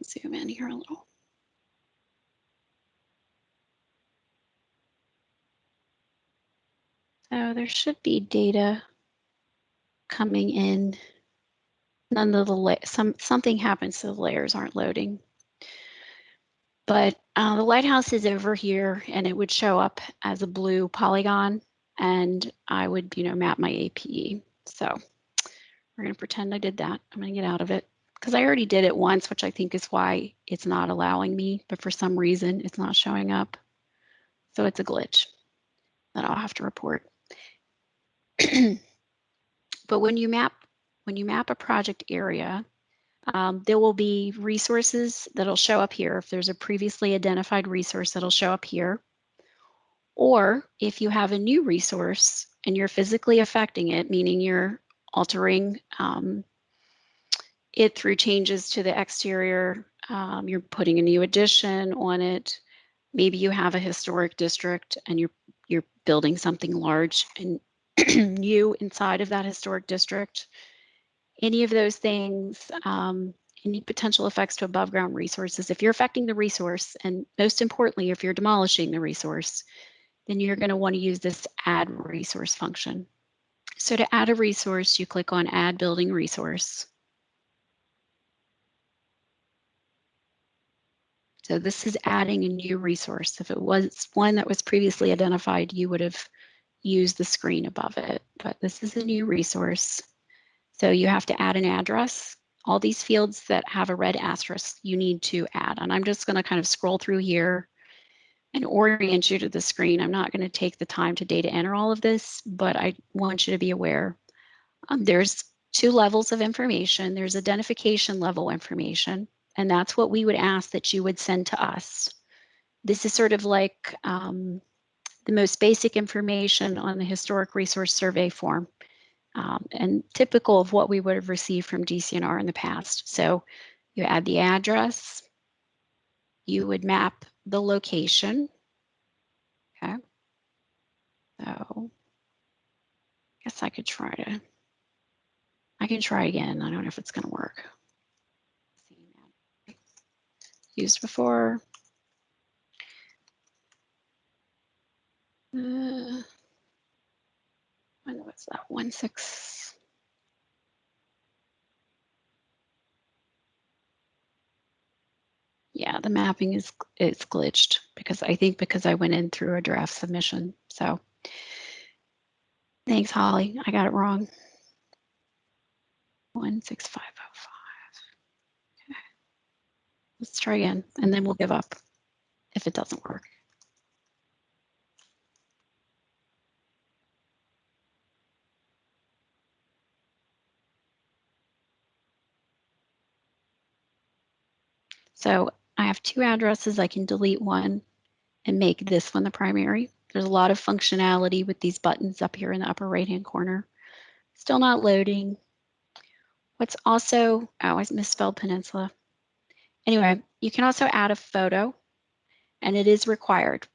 Zoom in here a little. So there should be data coming in. None of the something happens so the layers aren't loading. But the lighthouse is over here, and it would show up as a blue polygon, and I would map my APE. So We're going to pretend I did that. I'm going to get out of it because I already did it once, which I think is why it's not allowing me, but for some reason it's not showing up. So it's a glitch that I'll have to report. But when you map a project area, there will be resources that'll show up here. If there's a previously identified resource, that'll show up here. Or if you have a new resource and you're physically affecting it, meaning you're altering it through changes to the exterior, you're putting a new addition on it. Maybe you have a historic district and you're building something large and new inside of that historic district. Any of those things, any potential effects to above ground resources, if you're affecting the resource, and most importantly, if you're demolishing the resource, then you're going to want to use this add resource function. So to add a resource, you click on add building resource. So this is adding a new resource. If it was one that was previously identified, you would have used the screen above it, but this is a new resource. So you have to add an address. All these fields that have a red asterisk, you need to add. And I'm just going to kind of scroll through here and orient you to the screen. I'm not going to take the time to data enter all of this, but I want you to be aware. There's two levels of information. There's identification level information, and that's what we would ask that you would send to us. This is sort of like the most basic information on the historic resource survey form. And typical of what we would have received from DCNR in the past. So you add the address, you would map the location. Okay. So I guess I can try again. I don't know if it's going to work. Used before. I know it's that 1.6. Yeah, the mapping is glitched because I went in through a draft submission. So thanks, Holly. I got it wrong. 16505. Okay. Let's try again, and then we'll give up if it doesn't work. So I have two addresses. I can delete one and make this one the primary. There's a lot of functionality with these buttons up here in the upper right-hand corner. Still not loading. What's also, oh, I misspelled peninsula. Anyway, you can also add a photo, and it is required,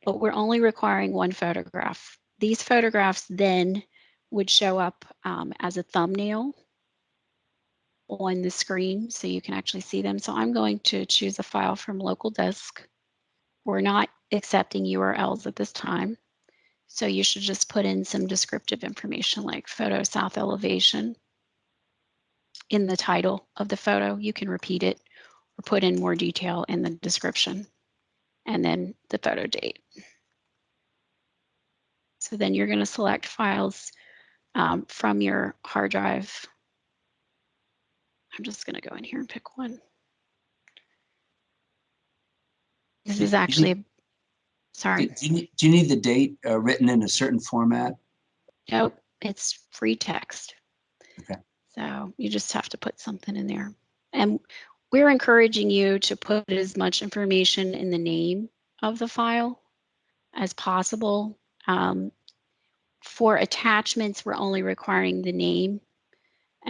but we're only requiring one photograph. These photographs then would show up as a thumbnail on the screen so you can actually see them. So I'm going to choose a file from local disk. We're not accepting URLs at this time. So you should just put in some descriptive information like photo south elevation in the title of the photo. You can repeat it or put in more detail in the description and then the photo date. So then you're going to select files from your hard drive. I'm just going to go in here and pick one. This is actually, sorry. Do you need the date written in a certain format? Nope, it's free text. Okay. So you just have to put something in there. And we're encouraging you to put as much information in the name of the file as possible. For attachments, we're only requiring the name.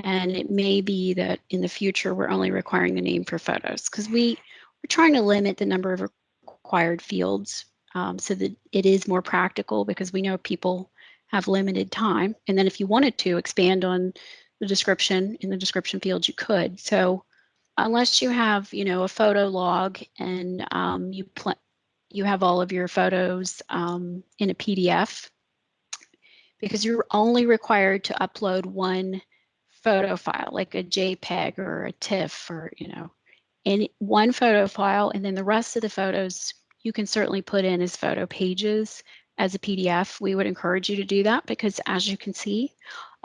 And it may be that in the future, we're only requiring the name for photos because we're trying to limit the number of required fields so that it is more practical because we know people have limited time. And then if you wanted to expand on the description in the description fields, you could. So unless you have, a photo log and you have all of your photos in a PDF, because you're only required to upload one photo file, like a JPEG or a TIFF or, in one photo file, and then the rest of the photos you can certainly put in as photo pages as a PDF. We would encourage you to do that because as you can see,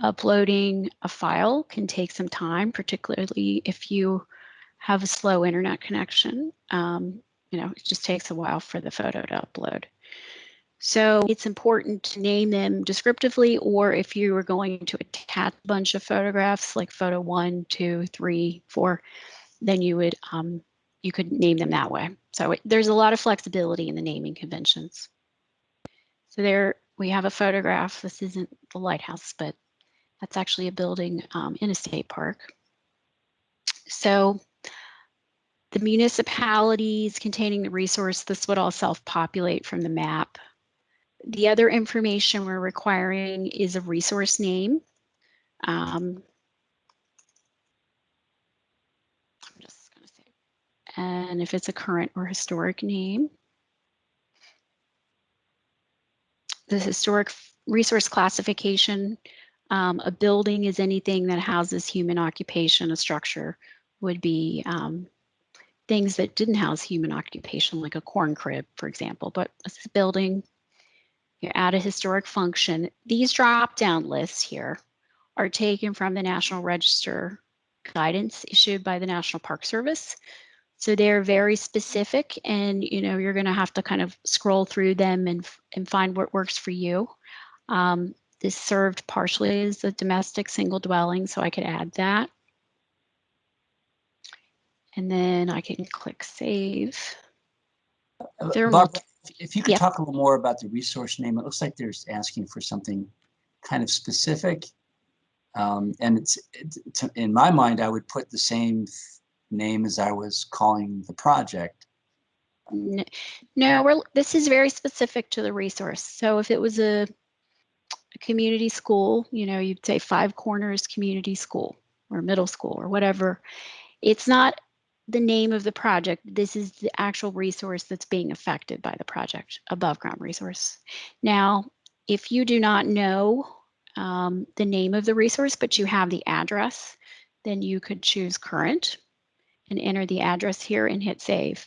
Uploading a file can take some time, particularly if you have a slow internet connection. It just takes a while for the photo to upload. So it's important to name them descriptively, or if you were going to attach a bunch of photographs like photo 1, 2, 3, 4, then you could name them that way. So there's a lot of flexibility in the naming conventions. So there we have a photograph. This isn't the lighthouse, but that's actually a building in a state park. So the municipalities containing the resource, this would all self-populate from the map. The other information we're requiring is a resource name. I'm just going to say, and if it's a current or historic name. The historic resource classification, a building is anything that houses human occupation. A structure would be things that didn't house human occupation, like a corn crib, for example. But this is a building. You add a historic function. These drop-down lists here are taken from the National Register guidance issued by the National Park Service. So they're very specific, and you're going to have to kind of scroll through them and find what works for you. This served partially as a domestic single dwelling, so I could add that. And then I can click save. Barbara, if you could talk a little more about the resource name. It looks like there's asking for something kind of specific. And it's in my mind, I would put the same name as I was calling the project. No, this is very specific to the resource. So if it was a community school, you'd say Five Corners Community School or middle school or whatever. It's not the name of the project. This is the actual resource that's being affected by the project, above ground resource. Now, if you do not know the name of the resource, but you have the address, then you could choose current and enter the address here and hit save.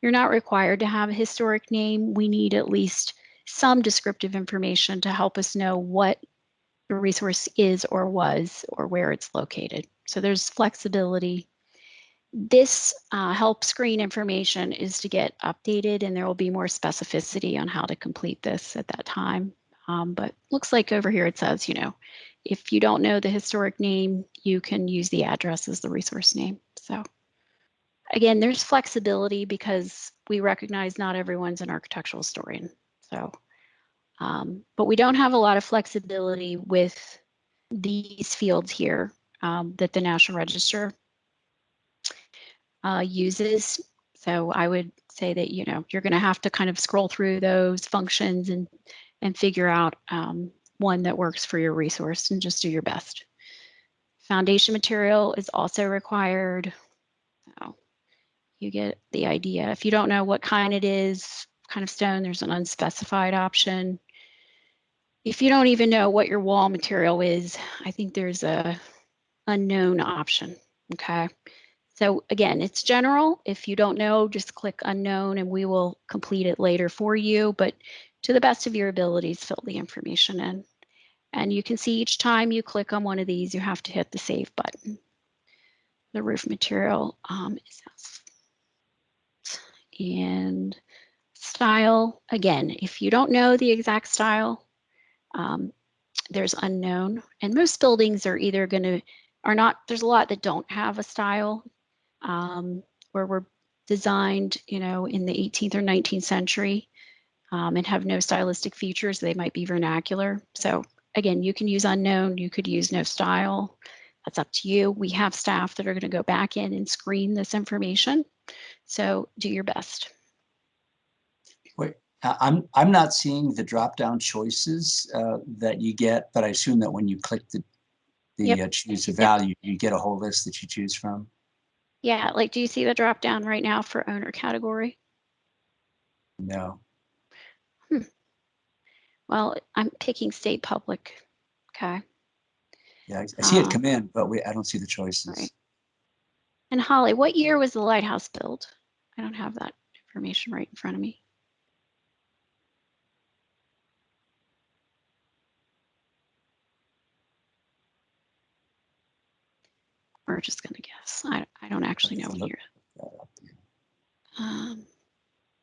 You're not required to have a historic name. We need at least some descriptive information to help us know what the resource is or was or where it's located. So there's flexibility. This help screen information is to get updated, and there will be more specificity on how to complete this at that time. But looks like over here it says, if you don't know the historic name, you can use the address as the resource name. So again, there's flexibility because we recognize not everyone's an architectural historian. So, but we don't have a lot of flexibility with these fields here that the National Register uses. So I would say that, you're going to have to kind of scroll through those functions and figure out one that works for your resource and just do your best. Foundation material is also required. So you get the idea. If you don't know what kind it is, kind of stone, there's an unspecified option. If you don't even know what your wall material is, I think there's a unknown option, okay? So again, it's general. If you don't know, just click unknown and we will complete it later for you. But to the best of your abilities, fill the information in. And you can see each time you click on one of these, you have to hit the save button. The roof material is and style. Again, if you don't know the exact style, there's unknown. And most buildings are either there's a lot that don't have a style. Where were designed, in the 18th or 19th century and have no stylistic features. They might be vernacular. So again, you can use unknown, you could use no style. That's up to you. We have staff that are going to go back in and screen this information. So do your best. Wait, I'm not seeing the drop-down choices that you get, but I assume that when you click the choose a value, you get a whole list that you choose from. Yeah, do you see the drop down right now for owner category? No. Well, I'm picking state public. Okay. Yeah, I see it come in, but I don't see the choices. Right. And Holly, what year was the lighthouse built? I don't have that information right in front of me. just going to guess. I don't actually know here.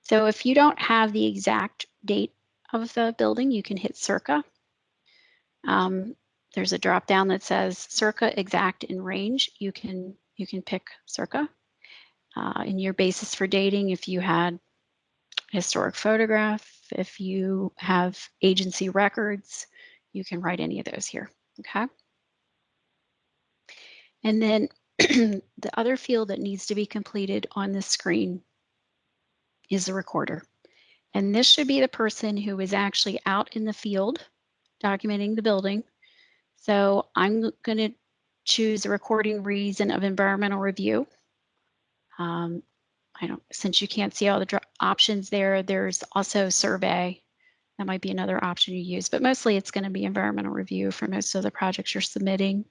So if you don't have the exact date of the building, you can hit circa. There's a drop down that says circa, exact, and range. You can pick circa. In your basis for dating, if you had historic photograph, if you have agency records, you can write any of those here, okay? And then the other field that needs to be completed on this screen is the recorder. And this should be the person who is actually out in the field documenting the building. So I'm going to choose a recording reason of environmental review. Since you can't see all the options there, there's also survey. That might be another option you use, but mostly it's going to be environmental review for most of the projects you're submitting.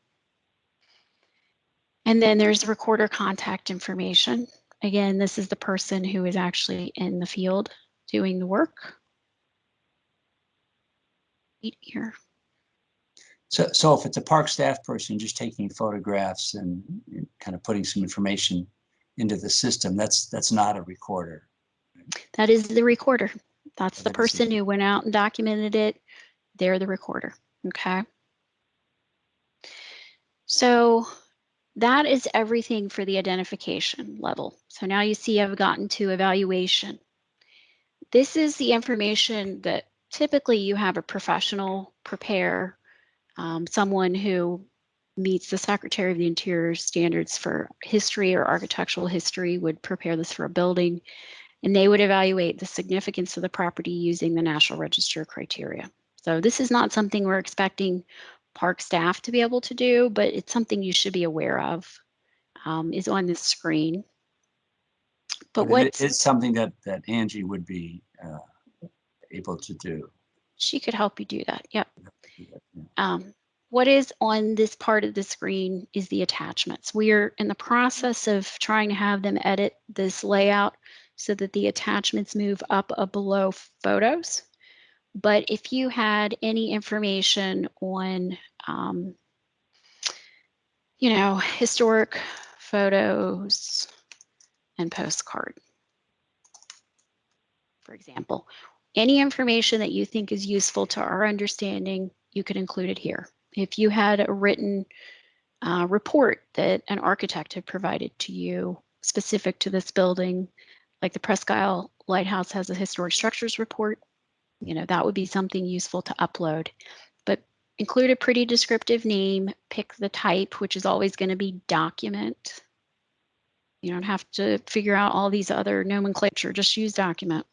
And then there's the recorder contact information. Again, this is the person who is actually in the field doing the work. Here. So if it's a park staff person just taking photographs and kind of putting some information into the system, that's not a recorder. That is the recorder. That's the person who went out and documented it. They're the recorder, okay? So that is everything for the identification level. So now you see I've gotten to evaluation. This is the information that typically you have a professional prepare, someone who meets the Secretary of the Interior standards for history or architectural history would prepare this for a building, and they would evaluate the significance of the property using the National Register criteria. So this is not something we're expecting park staff to be able to do, but it's something you should be aware of, is on this screen. But what it's something that Angie would be able to do. She could help you do that. Yep. What is on this part of the screen is the attachments. We are in the process of trying to have them edit this layout so that the attachments move up below photos. But if you had any information on, you know, historic photos and postcard, for example, any information that you think is useful to our understanding, you could include it here. If you had a written report that an architect had provided to you specific to this building, like the Presque Isle Lighthouse has a historic structures report, you know, that would be something useful to upload. But include a pretty descriptive name, pick the type, which is always going to be document. You don't have to figure out all these other nomenclature, just use document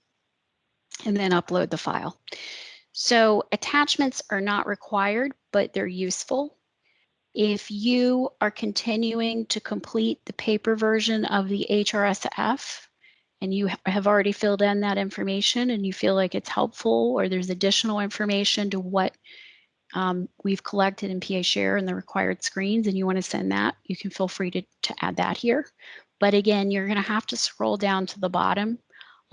and then upload the file. So attachments are not required, but they're useful. If you are continuing to complete the paper version of the HRSF and you have already filled in that information and you feel like it's helpful or there's additional information to what we've collected in PA Share and the required screens and you want to send that, you can feel free to add that here. But again, you're going to have to scroll down to the bottom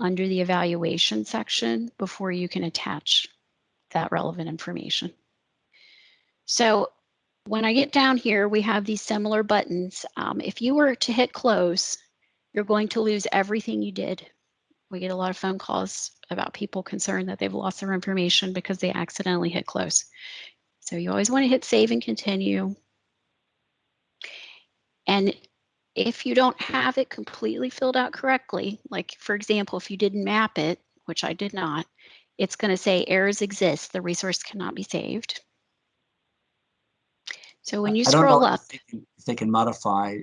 under the evaluation section before you can attach that relevant information. So when I get down here, we have these similar buttons. If you were to hit close, you're going to lose everything you did. We get a lot of phone calls about people concerned that they've lost their information because they accidentally hit close. So you always want to hit save and continue. And if you don't have it completely filled out correctly, like for example, if you didn't map it, which I did not, it's going to say errors exist, the resource cannot be saved. So when you scroll up, if they can modify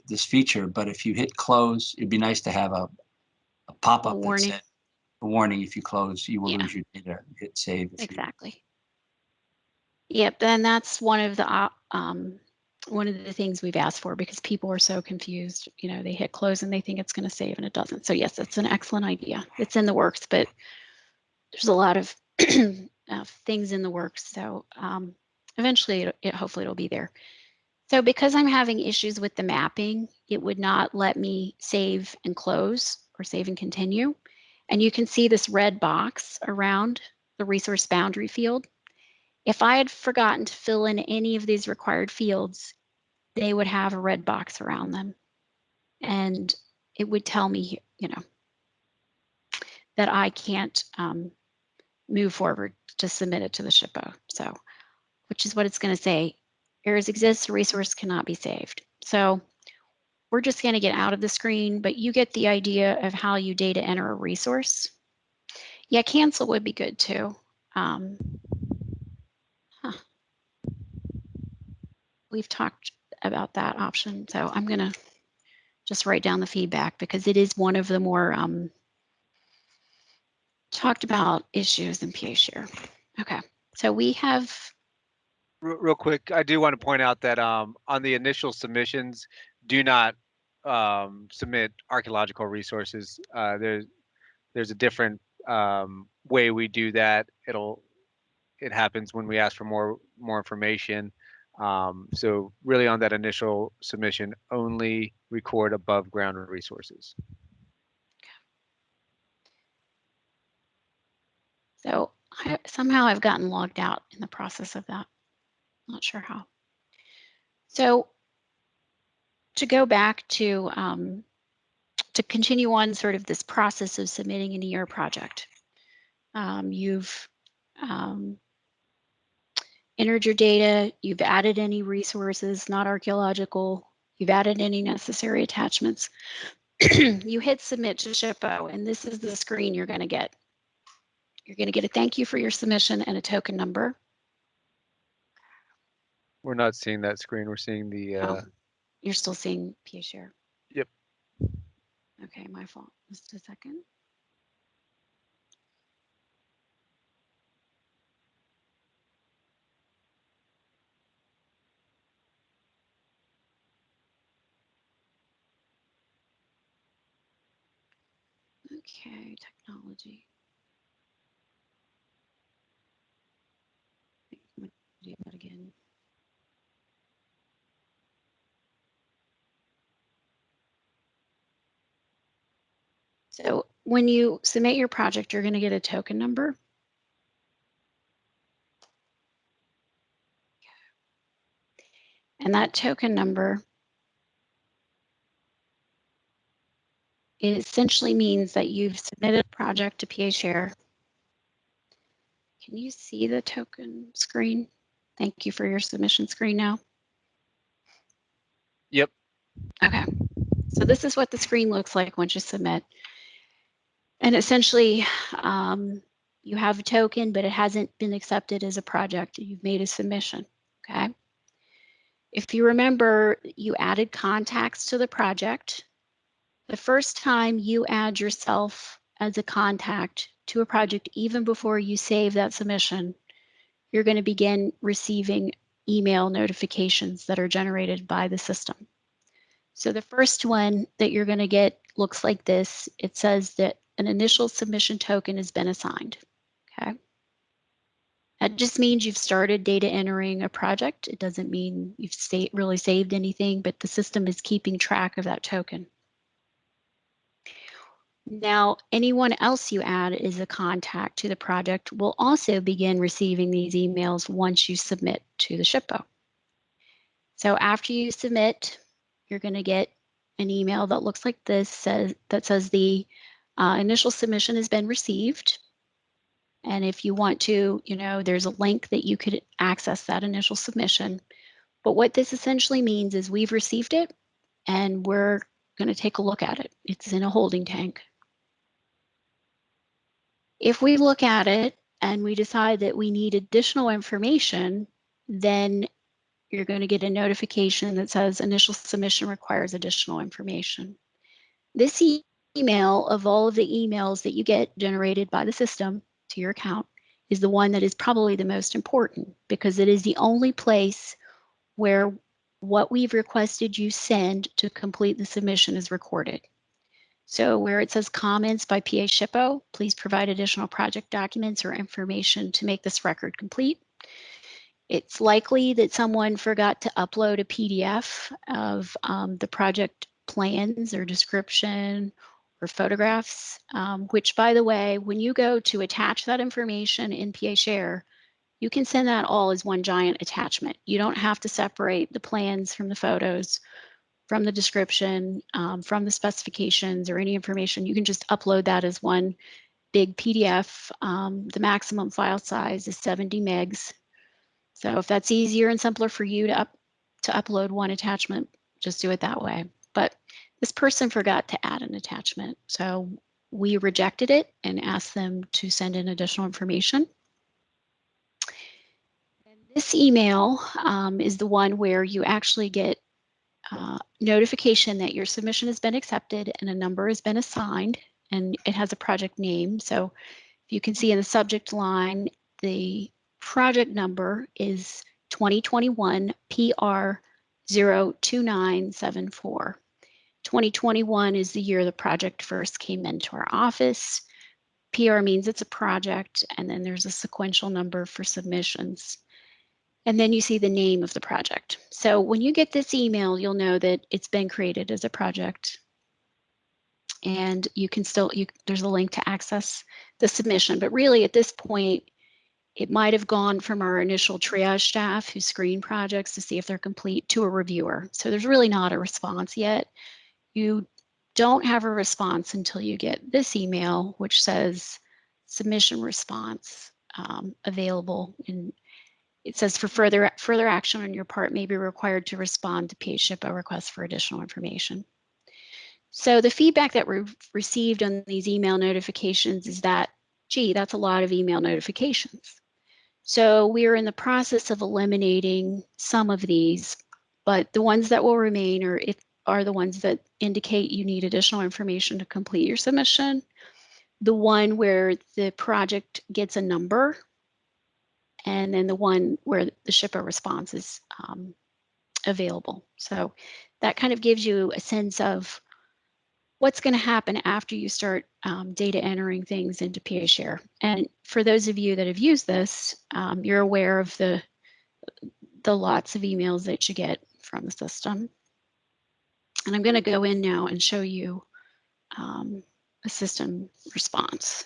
this feature, but if you hit close, it'd be nice to have a pop-up that said a warning. If you close, you will lose your data. Hit save. Exactly. Yep, and that's one of the things we've asked for because people are so confused. You know, they hit close and they think it's going to save and it doesn't. So yes, it's an excellent idea. It's in the works, but there's a lot of things in the works. So eventually, hopefully it'll be there. So because I'm having issues with the mapping, it would not let me save and close or save and continue. And you can see this red box around the resource boundary field. If I had forgotten to fill in any of these required fields, they would have a red box around them. And it would tell me, you know, that I can't move forward to submit it to the SHPO. So, which is what it's going to say. Errors exist, the resource cannot be saved. So we're just going to get out of the screen, but you get the idea of how you data enter a resource. Yeah, cancel would be good too. We've talked about that option, so I'm going to just write down the feedback because it is one of the more talked about issues in PA Share. Okay, so we have. Real quick, I do want to point out that on the initial submissions, do not submit archaeological resources. There's a different way we do that. It happens when we ask for more information. So really on that initial submission, only record above ground resources. So somehow I've gotten logged out in the process of that. Not sure how. So to go back to continue on sort of this process of submitting an ER project, you've entered your data, you've added any resources, not archaeological, you've added any necessary attachments. You hit submit to SHPO, and this is the screen you're going to get. You're going to get a thank you for your submission and a token number. We're not seeing that screen. We're seeing the. You're still seeing PA Share. Yep. Okay, my fault. Just a second. Okay, technology. Do that again. So when you submit your project, you're going to get a token number. And that token number, it essentially means that you've submitted a project to PA Share. Can you see the token screen? Thank you for your submission screen now. Yep. Okay. So this is what the screen looks like once you submit. And essentially, you have a token, but it hasn't been accepted as a project. You've made a submission, okay? If you remember, you added contacts to the project. The first time you add yourself as a contact to a project, even before you save that submission, you're going to begin receiving email notifications that are generated by the system. So the first one that you're going to get looks like this. It says that an initial submission token has been assigned. Okay. That just means you've started data entering a project. It doesn't mean you've really saved anything, but the system is keeping track of that token. Now, anyone else you add as a contact to the project will also begin receiving these emails once you submit to the SHPO. So after you submit, you're going to get an email that looks like this, that says the initial submission has been received. And if you want to, there's a link that you could access that initial submission. But what this essentially means is we've received it and we're going to take a look at it. It's in a holding tank. If we look at it and we decide that we need additional information, then you're going to get a notification that says initial submission requires additional information. This email of all of the emails that you get generated by the system to your account is the one that is probably the most important because it is the only place where what we've requested you send to complete the submission is recorded. So where it says comments by PA SHPO, please provide additional project documents or information to make this record complete. It's likely that someone forgot to upload a PDF of the project plans or description or photographs, which by the way, when you go to attach that information in PA Share, you can send that all as one giant attachment. You don't have to separate the plans from the photos, from the description, from the specifications or any information. You can just upload that as one big PDF. The maximum file size is 70 megs. So if that's easier and simpler for you to upload one attachment, just do it that way. But this person forgot to add an attachment. So we rejected it and asked them to send in additional information. And this email is the one where you actually get notification that your submission has been accepted and a number has been assigned, and it has a project name. So you can see in the subject line, the project number is 2021 PR 02974. 2021 is the year the project first came into our office. PR means it's a project, and then there's a sequential number for submissions. And then you see the name of the project. So when you get this email, you'll know that it's been created as a project. And you can still, there's a link to access the submission. But really at this point, it might have gone from our initial triage staff who screen projects to see if they're complete to a reviewer. So there's really not a response yet. You don't have a response until you get this email, which says submission response available. And it says for further action on your part may be required to respond to PHSHPA requests for additional information. So the feedback that we've received on these email notifications is that, gee, that's a lot of email notifications. So we are in the process of eliminating some of these, but the ones that will remain are the ones that indicate you need additional information to complete your submission. The one where the project gets a number, and then the one where the SHPA response is available. So that kind of gives you a sense of what's going to happen after you start data entering things into PAShare. And for those of you that have used this, you're aware of the lots of emails that you get from the system. And I'm going to go in now and show you a system response.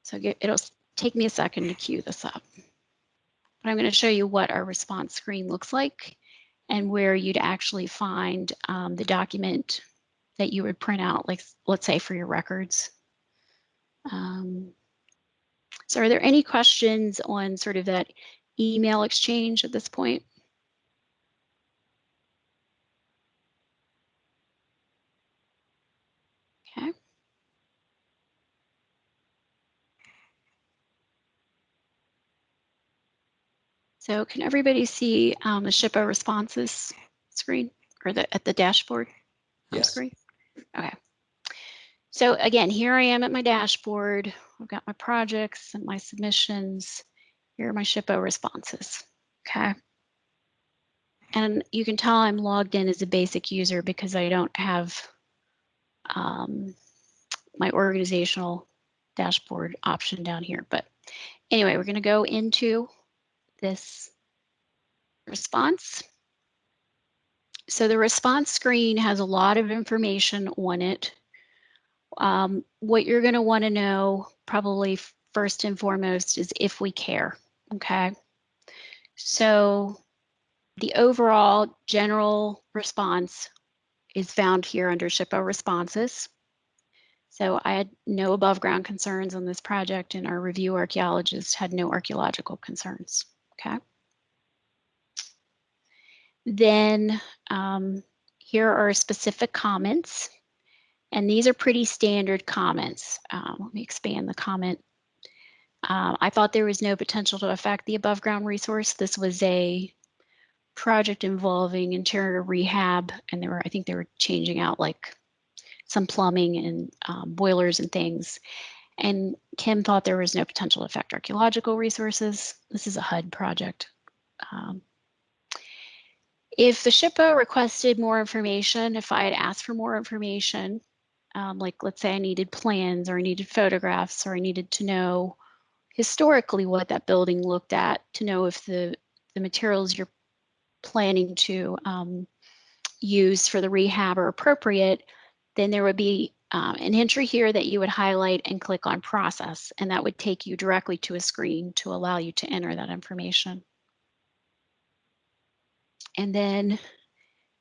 So it'll take me a second to queue this up. But I'm going to show you what our response screen looks like and where you'd actually find the document that you would print out, like let's say for your records. So are there any questions on sort of that email exchange at this point? Okay. So can everybody see the SHPA responses screen or at the dashboard screen? Okay. So again, here I am at my dashboard. I've got my projects and my submissions. Here are my SHPA responses. Okay. And you can tell I'm logged in as a basic user because I don't have my organizational dashboard option down here. But anyway, we're going to go into this response. So the response screen has a lot of information on it. What you're going to want to know probably first and foremost is if we care. Okay. So the overall general response is found here under SHPA responses. So I had no above ground concerns on this project, and our review archaeologist had no archaeological concerns. Okay. Then here are specific comments, and these are pretty standard comments. Let me expand the comment. I thought there was no potential to affect the above ground resource. This was a project involving interior rehab, and I think they were changing out like some plumbing and boilers and things. And Kim thought there was no potential to affect archaeological resources. This is a HUD project. If the SHPA requested more information, if I had asked for more information, like let's say I needed plans or I needed photographs or I needed to know historically what that building looked at to know if the materials you're planning to use for the rehab are appropriate, then there would be an entry here that you would highlight and click on process, and that would take you directly to a screen to allow you to enter that information. And then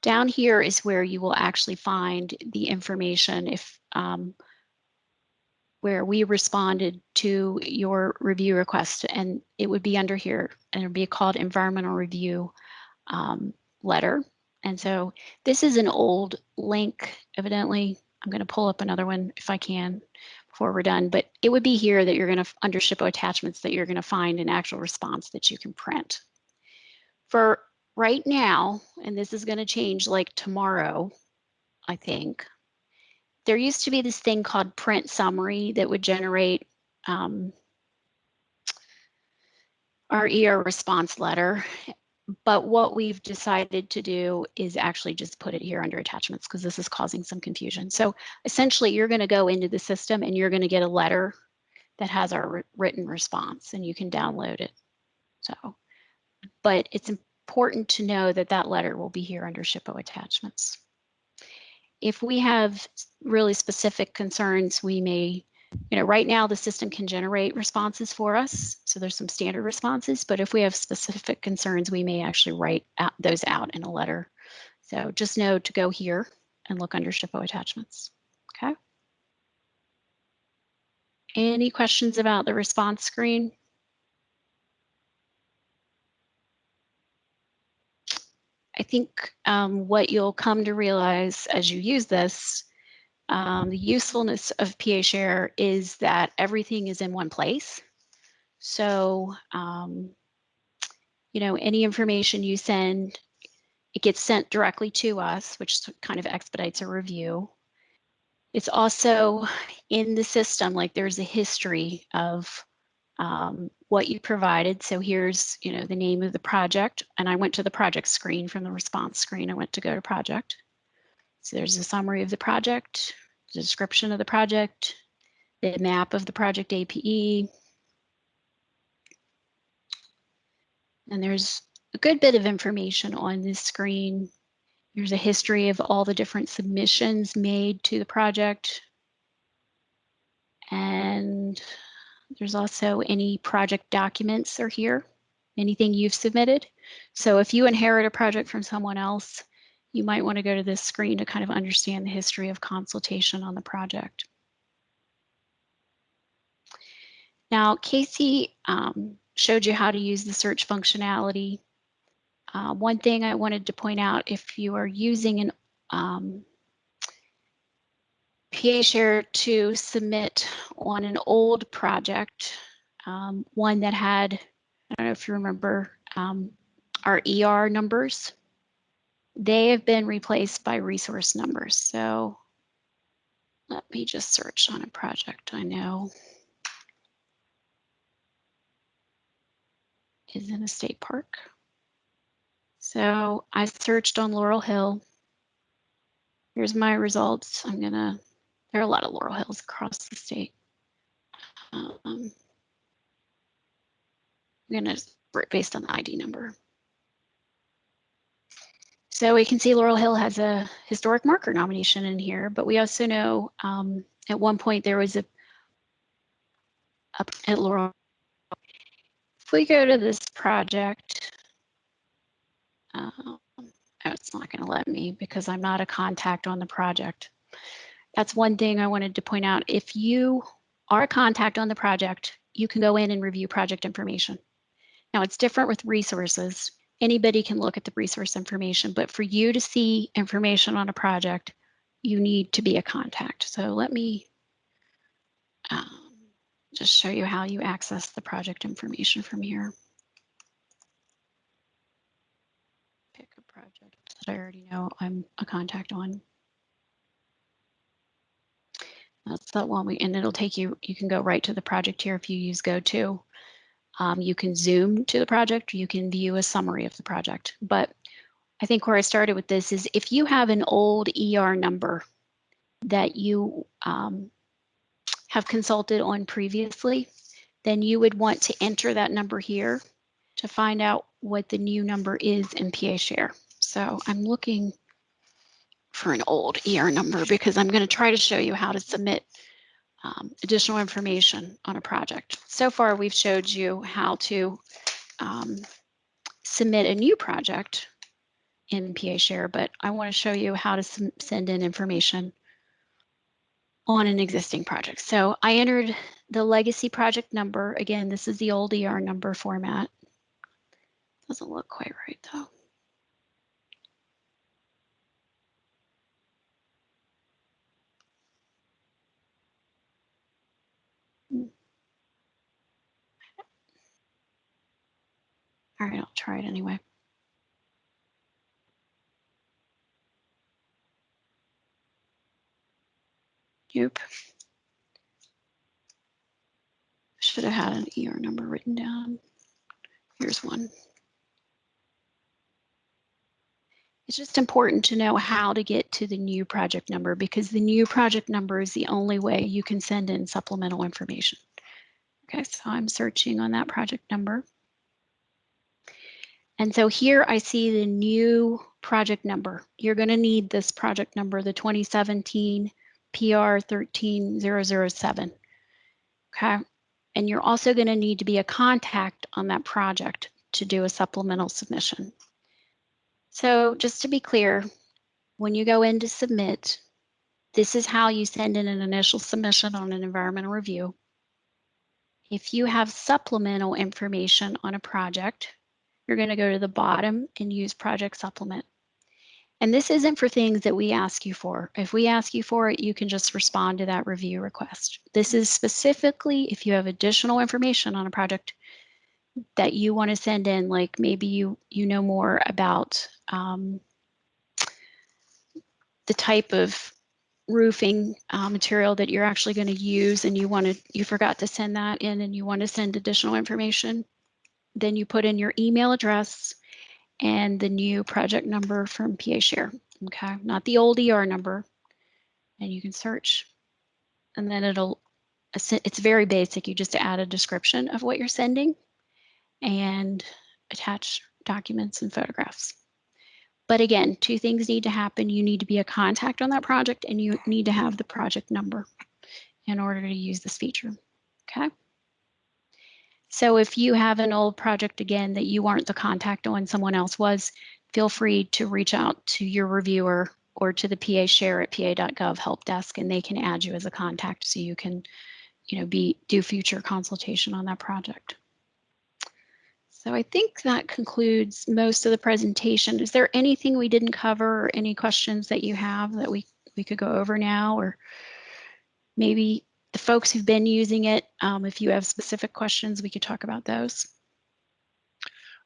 down here is where you will actually find the information if where we responded to your review request, and it would be under here, and it would be called environmental review letter. And so this is an old link, evidently. I'm going to pull up another one if I can before we're done, but it would be here that you're going to, under SHPO attachments, that you're going to find an actual response that you can print. For right now, and this is going to change like tomorrow, I think, there used to be this thing called print summary that would generate our ER response letter. But what we've decided to do is actually just put it here under attachments, because this is causing some confusion. So essentially, you're going to go into the system and you're going to get a letter that has our written response, and you can download it. So, but it's important to know that that letter will be here under SHPO attachments. If we have really specific concerns, we may, right now the system can generate responses for us. So there's some standard responses, but if we have specific concerns, we may actually write those out in a letter. So just know to go here and look under SHPO attachments. Okay. Any questions about the response screen? I think what you'll come to realize as you use this, the usefulness of PA Share is that everything is in one place. So, any information you send, it gets sent directly to us, which kind of expedites a review. It's also in the system, like there's a history of what you provided. So here's, the name of the project, and I went to the project screen from the response screen. I went to go to project. So there's a summary of the project, the description of the project, the map of the project APE. And there's a good bit of information on this screen. There's a history of all the different submissions made to the project. And there's also any project documents are here, anything you've submitted. So if you inherit a project from someone else, you might want to go to this screen to kind of understand the history of consultation on the project. Now, Casey showed you how to use the search functionality. One thing I wanted to point out, if you are using an PA Share to submit on an old project, one that had, I don't know if you remember, our ER numbers, they have been replaced by resource numbers. So let me just search on a project I know is in a state park. So I searched on Laurel Hill. Here's my results. there are a lot of Laurel Hills across the state. I'm gonna based on the ID number. So we can see Laurel Hill has a historic marker nomination in here, but we also know at one point there was up at Laurel. If we go to this project, it's not going to let me because I'm not a contact on the project. That's one thing I wanted to point out. If you are a contact on the project, you can go in and review project information. Now it's different with resources. Anybody can look at the resource information, but for you to see information on a project, you need to be a contact. So let me just show you how you access the project information from here. Pick a project that I already know I'm a contact on. That's that one, and it'll take you, you can go right to the project here if you use GoTo. You can zoom to the project, or you can view a summary of the project. But I think where I started with this is if you have an old ER number that you have consulted on previously, then you would want to enter that number here to find out what the new number is in PA Share. So I'm looking for an old ER number because I'm going to try to show you how to submit additional information on a project. So far, we've showed you how to submit a new project in PA Share, but I want to show you how to send in information on an existing project. So I entered the legacy project number. Again, this is the old ER number format. Doesn't look quite right though. All right, I'll try it anyway. Nope. Should have had an ER number written down. Here's one. It's just important to know how to get to the new project number because the new project number is the only way you can send in supplemental information. Okay, so I'm searching on that project number. And so here I see the new project number. You're going to need this project number, the 2017 PR 13007. Okay, and you're also going to need to be a contact on that project to do a supplemental submission. So just to be clear, when you go in to submit, this is how you send in an initial submission on an environmental review. If you have supplemental information on a project, you're going to go to the bottom and use project supplement. And this isn't for things that we ask you for. If we ask you for it, you can just respond to that review request. This is specifically if you have additional information on a project that you want to send in, like maybe you know more about the type of roofing material that you're actually going to use, and you forgot to send that in, and you want to send additional information. Then you put in your email address and the new project number from PA Share. Okay, not the old ER number, and you can search, and then it's very basic. You just add a description of what you're sending and attach documents and photographs. But again, two things need to happen. You need to be a contact on that project, and you need to have the project number in order to use this feature. Okay. So if you have an old project again that you aren't the contact on, someone else was, feel free to reach out to your reviewer or to the PA Share at pa.gov help desk, and they can add you as a contact so you can, do future consultation on that project. So I think that concludes most of the presentation. Is there anything we didn't cover or any questions that you have that we could go over now, or maybe the folks who've been using it, if you have specific questions, we could talk about those.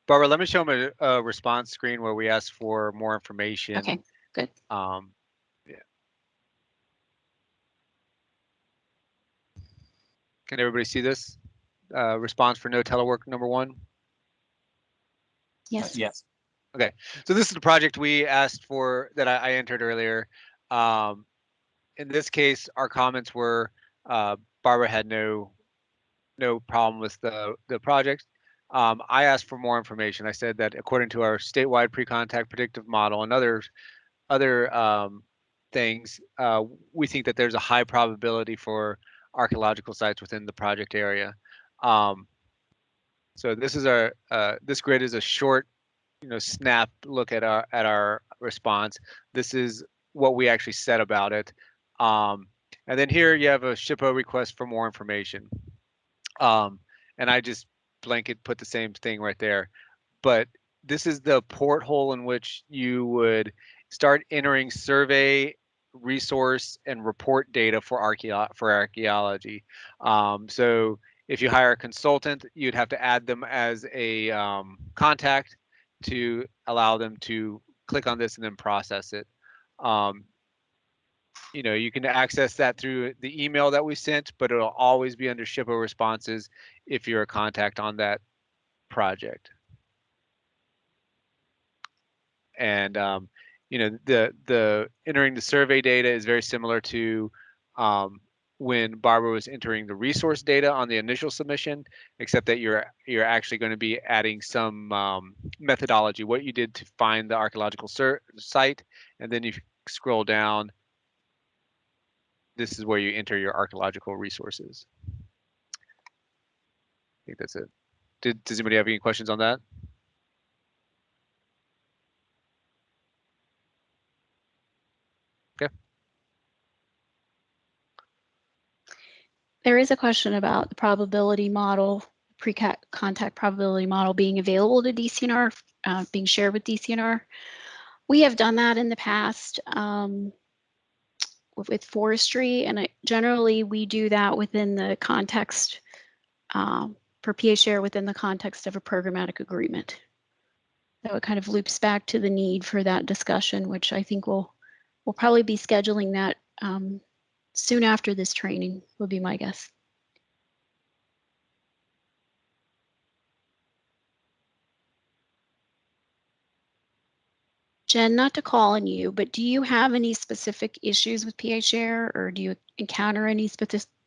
Barbara, let me show them a response screen where we ask for more information. Okay, good. Yeah. Can everybody see this? Response for no telework number 1? Yes. Yes. Okay, so this is the project we asked for that I entered earlier. In this case, our comments were Barbara had no problem with the project. I asked for more information. I said that according to our statewide pre-contact predictive model and other things, we think that there's a high probability for archaeological sites within the project area. So this is this grid is a short, snap look at our response. This is what we actually said about it. And then here you have a SHPO request for more information. And I just blanket put the same thing right there. But this is the porthole in which you would start entering survey, resource, and report data for archaeology. So if you hire a consultant, you'd have to add them as a contact to allow them to click on this and then process it. You can access that through the email that we sent, but it'll always be under SHPO responses if you're a contact on that project. And the entering the survey data is very similar to when Barbara was entering the resource data on the initial submission, except that you're actually going to be adding some methodology, what you did to find the archaeological site, and then scroll down, this is where you enter your archaeological resources. I think that's it. Does anybody have any questions on that? Okay. There is a question about the probability model, pre-contact probability model being available to DCNR, being shared with DCNR. We have done that in the past with forestry, and generally we do that within the context for PA share within the context of a programmatic agreement. So it kind of loops back to the need for that discussion, which I think we'll probably be scheduling that soon after this training, would be my guess. Jen, not to call on you, but do you have any specific issues with PA share, or do you encounter any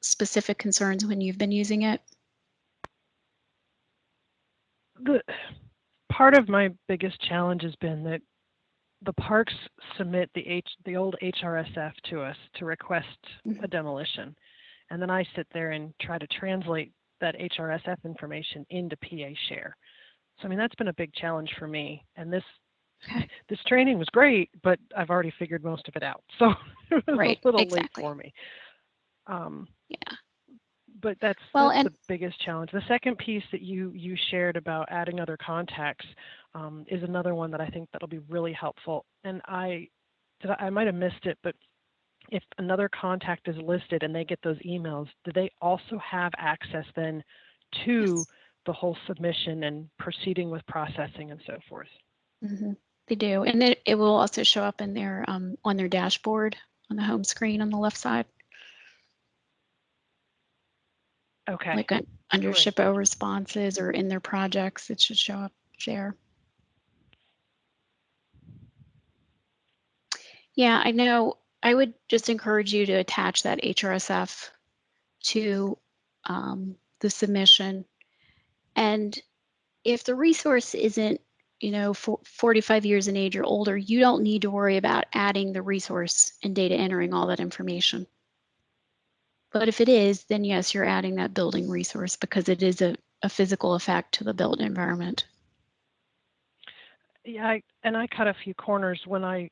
specific concerns when you've been using it? Part of my biggest challenge has been that the parks submit the old HRSF to us to request a demolition, and then I sit there and try to translate that HRSF information into PA share. So I mean, that's been a big challenge for me, and this training was great, but I've already figured most of it out, so it was a little late for me. Yeah. But that's the biggest challenge. The second piece that you shared about adding other contacts is another one that I think that'll be really helpful. And I might have missed it, but if another contact is listed and they get those emails, do they also have access then to the whole submission and proceeding with processing and so forth? Mm-hmm. They do, and it will also show up in their on their dashboard on the home screen on the left side. Okay. Like under SHPO responses or in their projects, it should show up there. Yeah, I know. I would just encourage you to attach that HRSF to the submission. And if the resource isn't, 45 years in age or older, you don't need to worry about adding the resource and data entering all that information. But if it is, then yes, you're adding that building resource because it is a physical effect to the built environment. Yeah, I cut a few corners when I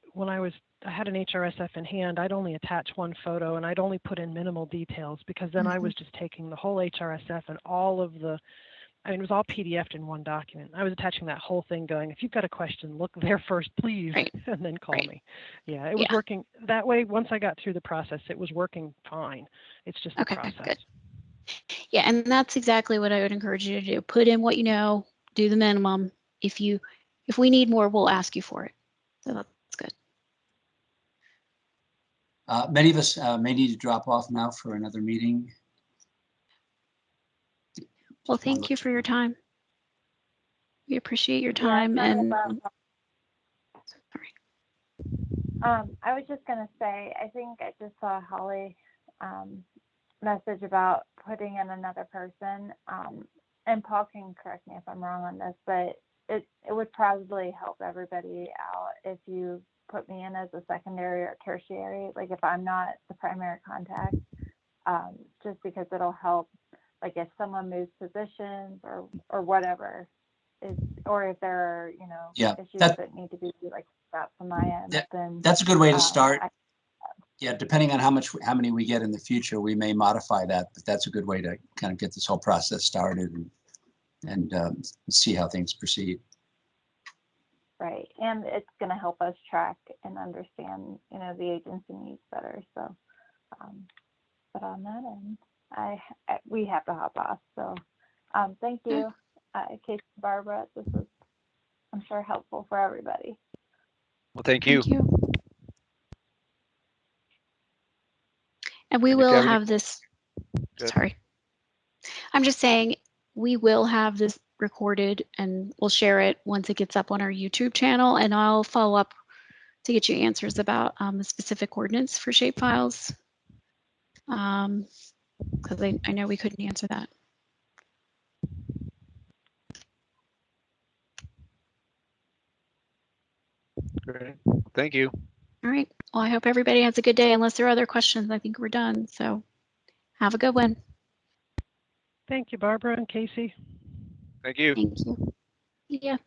had an HRSF in hand. I'd only attach one photo and I'd only put in minimal details because then I was just taking the whole HRSF and all of it was all PDF'd in one document. I was attaching that whole thing going, if you've got a question, look there first, please, and then call me. Yeah, it was working that way. Once I got through the process, it was working fine. It's just the process. Good. Yeah, and that's exactly what I would encourage you to do. Put in what you know, do the minimum. If we need more, we'll ask you for it. So that's good. Many of us may need to drop off now for another meeting. Well, thank you for your time. We appreciate your time. Yeah, and sorry. I was just gonna say, I think I just saw Holly message about putting in another person. And Paul can correct me if I'm wrong on this, but it would probably help everybody out if you put me in as a secondary or tertiary, like if I'm not the primary contact, just because it'll help, like if someone moves positions or whatever, or if there are, issues that need to be like about from my end, then that's a good way to start. Depending on how many we get in the future, we may modify that, but that's a good way to kind of get this whole process started and see how things proceed. Right, and it's going to help us track and understand, the agency needs better. So, but on that end, we have to hop off. So, thank you, Casey, Barbara. This was, I'm sure, helpful for everybody. Well, thank you. Thank you. And we will have this. Sorry, I'm just saying we will have this recorded and we'll share it once it gets up on our YouTube channel, and I'll follow up to get you answers about the specific coordinates for shapefiles, because I know we couldn't answer that. Great. Thank you. All right. Well, I hope everybody has a good day. Unless there are other questions, I think we're done. So have a good one. Thank you, Barbara and Casey. Thank you. Thank you. Yeah.